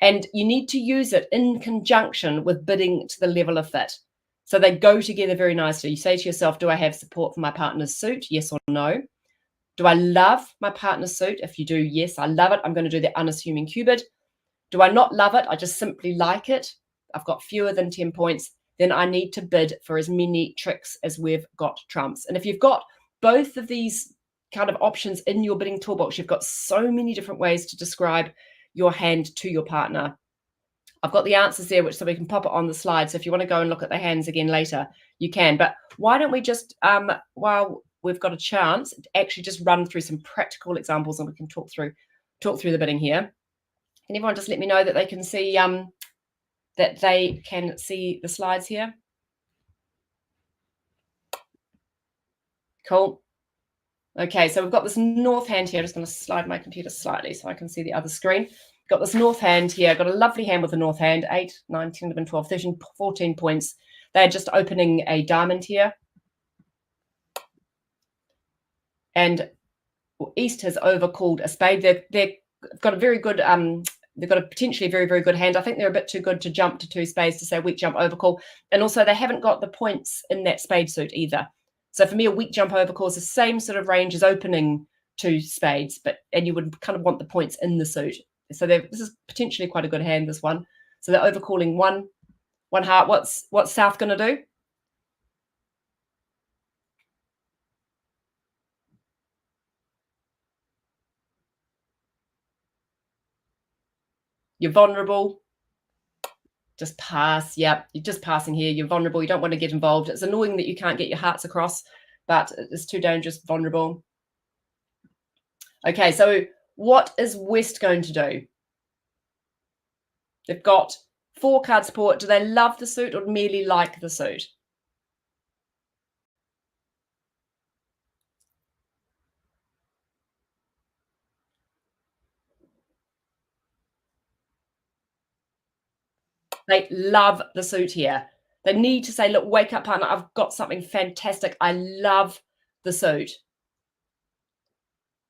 And you need to use it in conjunction with bidding to the level of fit. So they go together very nicely. You say to yourself, do I have support for my partner's suit? Yes or no? Do I love my partner's suit? If you do, yes, I love it. I'm going to do the unassuming cue bid. Do I not love it? I just simply like it. I've got fewer than 10 points. Then I need to bid for as many tricks as we've got trumps. And if you've got both of these kind of options in your bidding toolbox, you've got so many different ways to describe your hand to your partner. I've got the answers there, so we can pop it on the slide. So if you want to go and look at the hands again later, you can. But why don't we just, while we've got a chance, actually just run through some practical examples, and we can talk through the bidding here. Can everyone just let me know that they can see the slides here? Cool. Okay, so we've got this north hand here. I'm just going to slide my computer slightly so I can see the other screen. Got this north hand here. Got a lovely hand with the north hand. 8, 9, 10, 11, 12, 13, 14 points. They're just opening a diamond here. And East has overcalled a spade. They've got a very good, they've got a potentially very, very good hand. I think they're a bit too good to jump to 2 spades to say weak jump overcall. And also they haven't got the points in that spade suit either. So for me, a weak jump overcall is the same sort of range as opening 2 spades, and you would kind of want the points in the suit. So this is potentially quite a good hand, this one. So they're overcalling one heart. What's South going to do? You're vulnerable. Just pass. Yeah, you're just passing here. You're vulnerable. You don't want to get involved. It's annoying that you can't get your hearts across, but it's too dangerous. Vulnerable. Okay, so what is West going to do? They've got 4 card support. Do they love the suit or merely like the suit? They love the suit here. They need to say, look, wake up, partner. I've got something fantastic. I love the suit.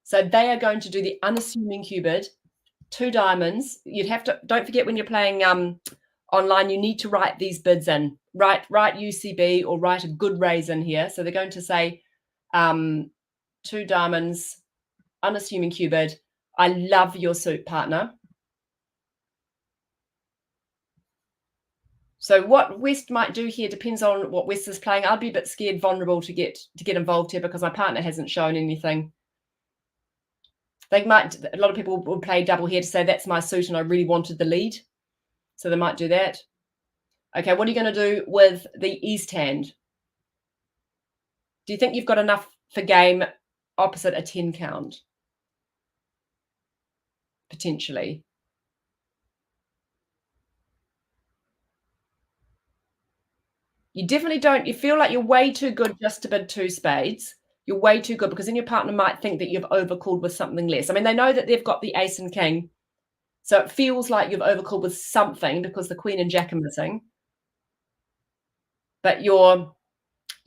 So they are going to do the unassuming cue bid, 2 diamonds. You'd have to, don't forget when you're playing online, you need to write these bids in. Write UCB or write a good raise in here. So they're going to say 2 diamonds, unassuming cue bid. I love your suit, partner. So what West might do here depends on what West is playing. I'd be a bit scared, vulnerable to get involved here because my partner hasn't shown anything. They might, a lot of people will play double here to say that's my suit and I really wanted the lead. So they might do that. Okay, what are you going to do with the East hand? Do you think you've got enough for game opposite a 10 count? Potentially. You definitely don't. You feel like you're way too good just to bid 2 spades. You're way too good because then your partner might think that you've overcalled with something less. I mean, they know that they've got the ace and king. So it feels like you've overcalled with something because the queen and jack are missing. But you've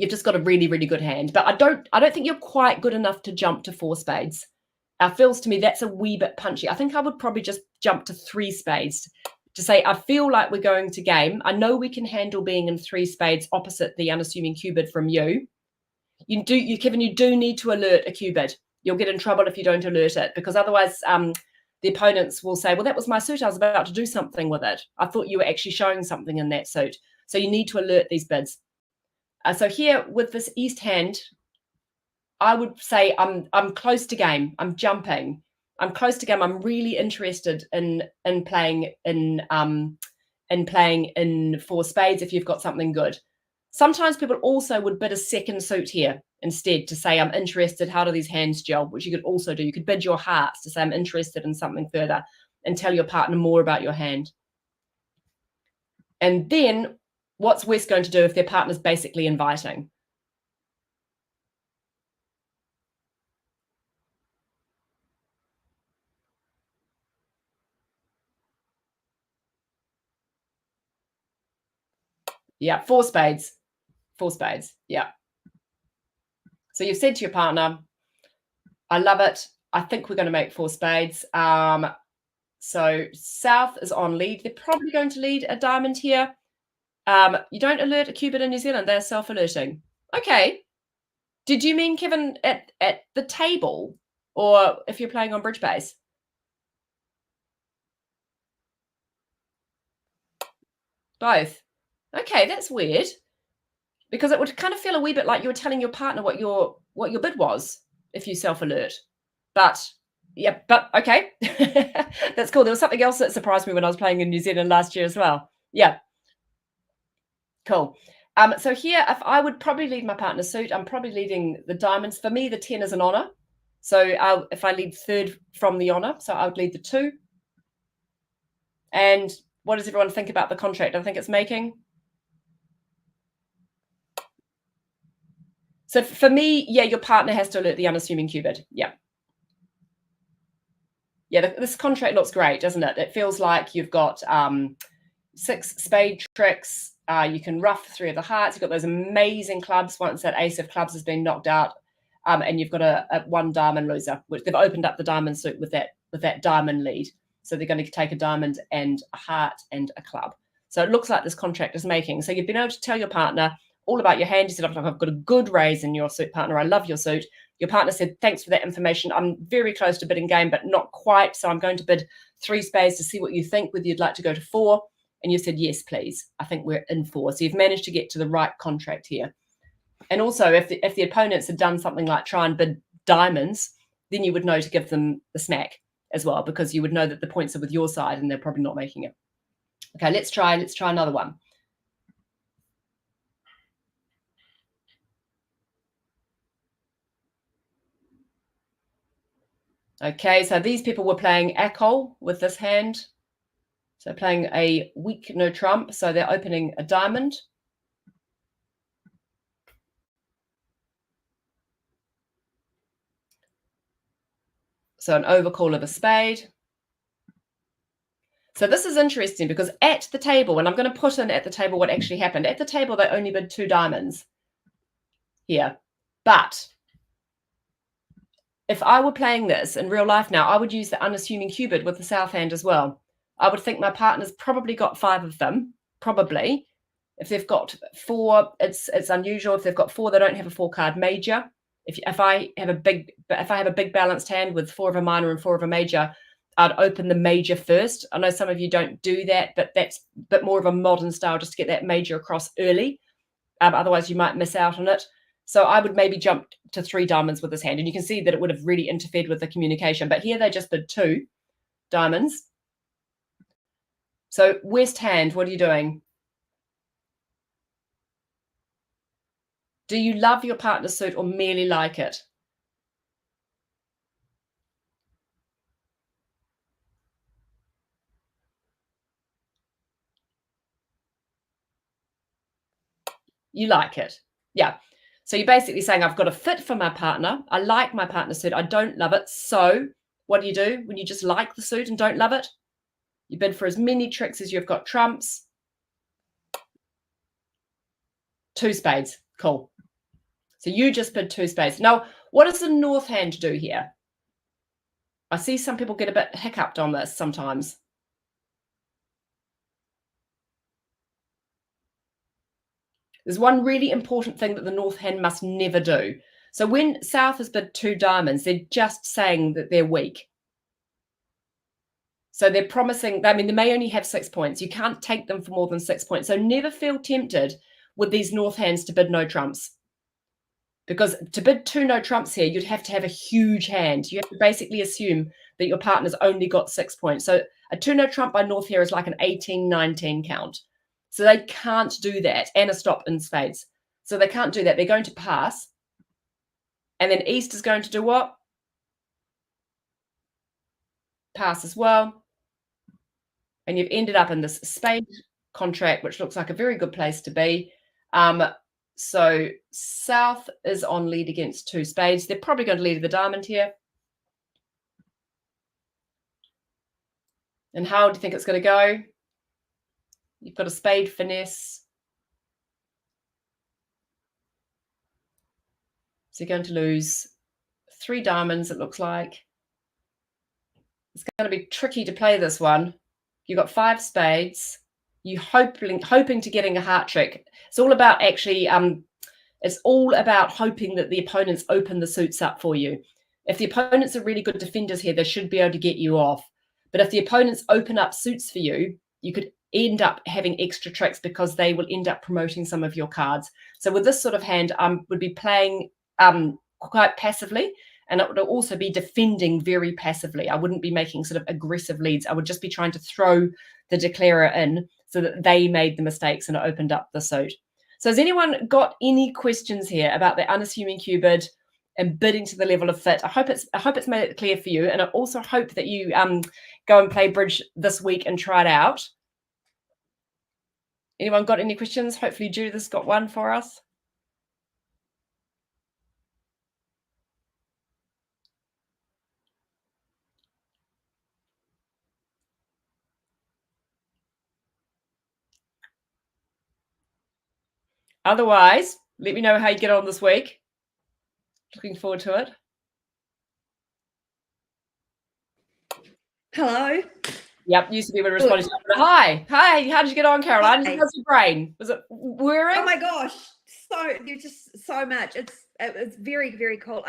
just got a really, really good hand. But I don't think you're quite good enough to jump to 4 spades. It feels to me that's a wee bit punchy. I think I would probably just jump to 3 spades to say, I feel like we're going to game. I know we can handle being in 3 spades opposite the unassuming cue bid from you. Kevin, you do need to alert a cubid. You'll get in trouble if you don't alert it, because otherwise the opponents will say, well, that was my suit. I was about to do something with it. I thought you were actually showing something in that suit. So you need to alert these bids. So here with this east hand, I would say I'm close to game. I'm jumping. I'm close to game. I'm really interested in playing in four spades if you've got something good. Sometimes people also would bid a second suit here instead to say, I'm interested. How do these hands gel? Which you could also do. You could bid your hearts to say, I'm interested in something further, and tell your partner more about your hand. And then what's West going to do if their partner's basically inviting? Yeah, four spades. Four spades. Yeah. So you've said to your partner, I love it. I think we're going to make four spades. So South is on lead. They're probably going to lead a diamond here. You don't alert a cubid in New Zealand. They're self-alerting. Okay. Did you mean, Kevin, at the table, or if you're playing on bridge base? Both. Okay, that's weird. Because it would kind of feel a wee bit like you were telling your partner what your bid was if you self-alert. But yeah, but okay. That's cool. There was something else that surprised me when I was playing in New Zealand last year as well. Yeah. Cool. So here, if I would probably lead my partner's suit, I'm probably leading the diamonds. For me, the 10 is an honor. So if I lead third from the honor, so I would lead the 2. And what does everyone think about the contract? I think it's making. So for me, yeah, your partner has to alert the unassuming cubid. Yeah. Yeah, this contract looks great, doesn't it? It feels like you've got 6 spade tricks. You can ruff 3 of the hearts. You've got those amazing clubs once that ace of clubs has been knocked out. And you've got a 1 diamond loser, which they've opened up the diamond suit with that diamond lead. So they're going to take a diamond and a heart and a club. So it looks like this contract is making. So you've been able to tell your partner all about your hand. You said, I've got a good raise in your suit, partner. I love your suit. Your partner said, thanks for that information. I'm very close to bidding game, but not quite. So I'm going to bid 3 spades to see what you think, whether you'd like to go to 4. And you said, yes, please. I think we're in 4. So you've managed to get to the right contract here. And also, if the opponents had done something like try and bid diamonds, then you would know to give them the smack as well, because you would know that the points are with your side and they're probably not making it. Okay, let's try another one. Okay, so these people were playing Akol with this hand. So playing a weak no trump. So they're opening a diamond. So an overcall of a spade. So this is interesting because at the table, and I'm going to put in at the table what actually happened. At the table, they only bid 2 diamonds here. But if I were playing this in real life now, I would use the unassuming cubid with the south hand as well. I would think my partner's probably got 5 of them, probably. If they've got 4, it's unusual. If they've got 4, they don't have a 4-card major. If I have a big balanced hand with 4 of a minor and 4 of a major, I'd open the major first. I know some of you don't do that, but that's a bit more of a modern style just to get that major across early. Otherwise, you might miss out on it. So I would maybe jump to 3 diamonds with this hand. And you can see that it would have really interfered with the communication. But here they just bid 2 diamonds. So West hand, what are you doing? Do you love your partner's suit or merely like it? You like it. Yeah. So you're basically saying, I've got a fit for my partner. I like my partner's suit. I don't love it. So what do you do when you just like the suit and don't love it? You bid for as many tricks as you've got trumps. 2 spades. Cool. So you just bid 2 spades. Now, what does the north hand do here? I see some people get a bit hiccuped on this sometimes. There's one really important thing that the north hand must never do. So when south has bid 2 diamonds, they're just saying that they're weak. So they're promising, I mean, they may only have 6 points. You can't take them for more than 6 points. So never feel tempted with these north hands to bid no trumps. Because to bid 2 no trumps here, you'd have to have a huge hand. You have to basically assume that your partner's only got 6 points. So a 2 no trump by north here is like an 18, 19 count. So they can't do that, and a stop in spades. So they can't do that. They're going to pass. And then east is going to do what? Pass as well. And you've ended up in this spade contract, which looks like a very good place to be. So south is on lead against 2 spades. They're probably going to lead the diamond here. And how do you think it's going to go? You've got a spade finesse. So you're going to lose 3 diamonds, it looks like. It's going to be tricky to play this one. You've got 5 spades. You're hoping to getting a heart trick. It's all about actually, it's all about hoping that the opponents open the suits up for you. If the opponents are really good defenders here, they should be able to get you off. But if the opponents open up suits for you, you could end up having extra tricks because they will end up promoting some of your cards. So with this sort of hand, would be playing quite passively, and it would also be defending very passively. I wouldn't be making sort of aggressive leads. I would just be trying to throw the declarer in so that they made the mistakes and it opened up the suit. So has anyone got any questions here about the unassuming cupid and bidding to the level of fit? I hope it's made it clear for you, and I also hope that you go and play bridge this week and try it out. Anyone got any questions? Hopefully Judith's got one for us. Otherwise, let me know how you get on this week. Looking forward to it. Hello. Yep, used to be able to respond to hi, how did you get on, Caroline? Hi. How's your brain? Was it whirring? Oh my gosh, there's just so much. It's very, very cool.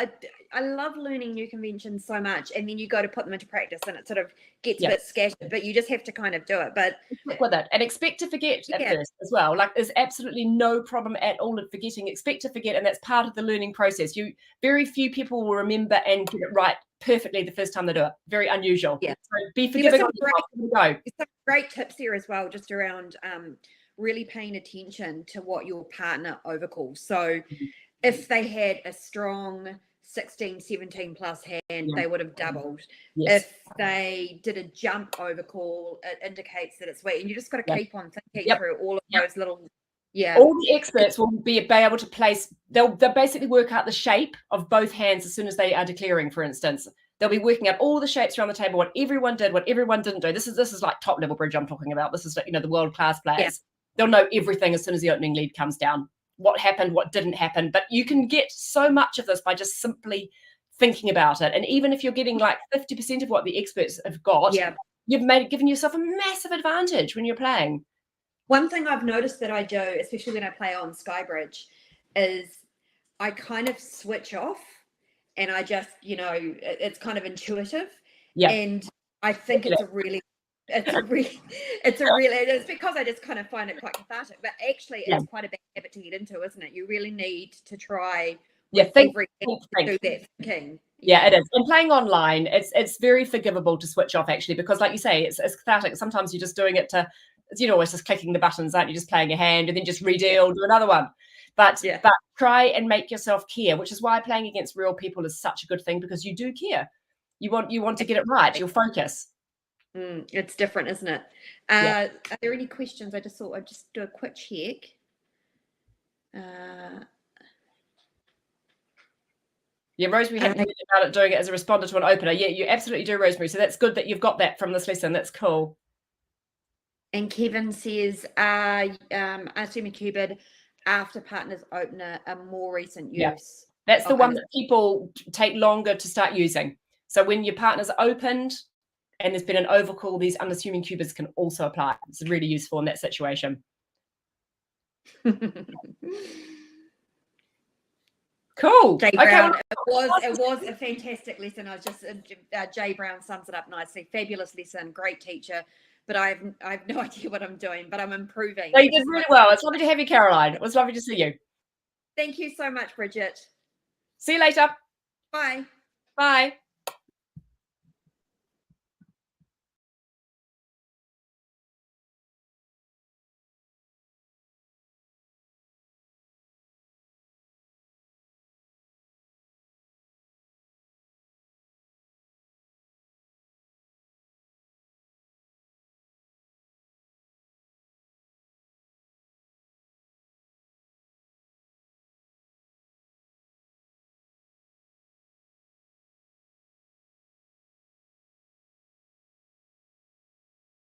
I love learning new conventions so much, and then you go to put them into practice and it sort of gets a bit scattered, but you just have to kind of do it. But stick with it and expect to forget at first as well. Like there's absolutely no problem at all at forgetting. Expect to forget, and that's part of the learning process. Very few people will remember and get it right perfectly the first time they do it. Very unusual. Yeah. So be forgiving. Some great tips here as well, just around really paying attention to what your partner overcalls. So if they had a strong 16, 17 plus hand, they would have doubled. Yes. If they did a jump overcall, it indicates that it's weak. And you just got to keep on thinking through all of those little. All the experts will be able to place, they'll basically work out the shape of both hands as soon as they are declaring, for instance. They'll be working out all the shapes around the table, what everyone did, what everyone didn't do. This is like top level bridge I'm talking about. This is, the world-class players. Yeah. They'll know everything as soon as the opening lead comes down. What happened, what didn't happen. But you can get so much of this by just simply thinking about it. And even if you're getting like 50% of what the experts have got, you've given yourself a massive advantage when you're playing. One thing I've noticed that I do, especially when I play on Skybridge, is I kind of switch off and I just, it's kind of intuitive. Yeah. And I think it's because I just kind of find it quite cathartic, but actually it's quite a bad habit to get into, isn't it? You really need to try think to do that thinking. Yeah, it is. And playing online, it's very forgivable to switch off actually, because like you say, it's cathartic. Sometimes you're just doing it to, it's just clicking the buttons, aren't you? Just playing a hand and then just redeal, do another one. But try and make yourself care, which is why playing against real people is such a good thing, because you do care. You want to get it right. You'll focus. It's different, isn't it? Are there any questions? I just thought I'd just do a quick check. Rosemary had about it doing it as a responder to an opener. Yeah, you absolutely do, Rosemary. So that's good that you've got that from this lesson. That's cool. And Kevin says, assuming cupid after partner's opener, a more recent use. Yeah. That's the one that people take longer to start using. So when your partner's opened and there's been an overcall, these unassuming cupids can also apply. It's really useful in that situation. Cool. Jay Okay, Brown, well, it was a fantastic lesson. I was just Jay Brown sums it up nicely. Fabulous lesson, great teacher. But I have no idea what I'm doing, but I'm improving. you did really well. It's lovely to have you, Caroline. It was lovely to see you. Thank you so much, Bridget. See you later. Bye. Bye.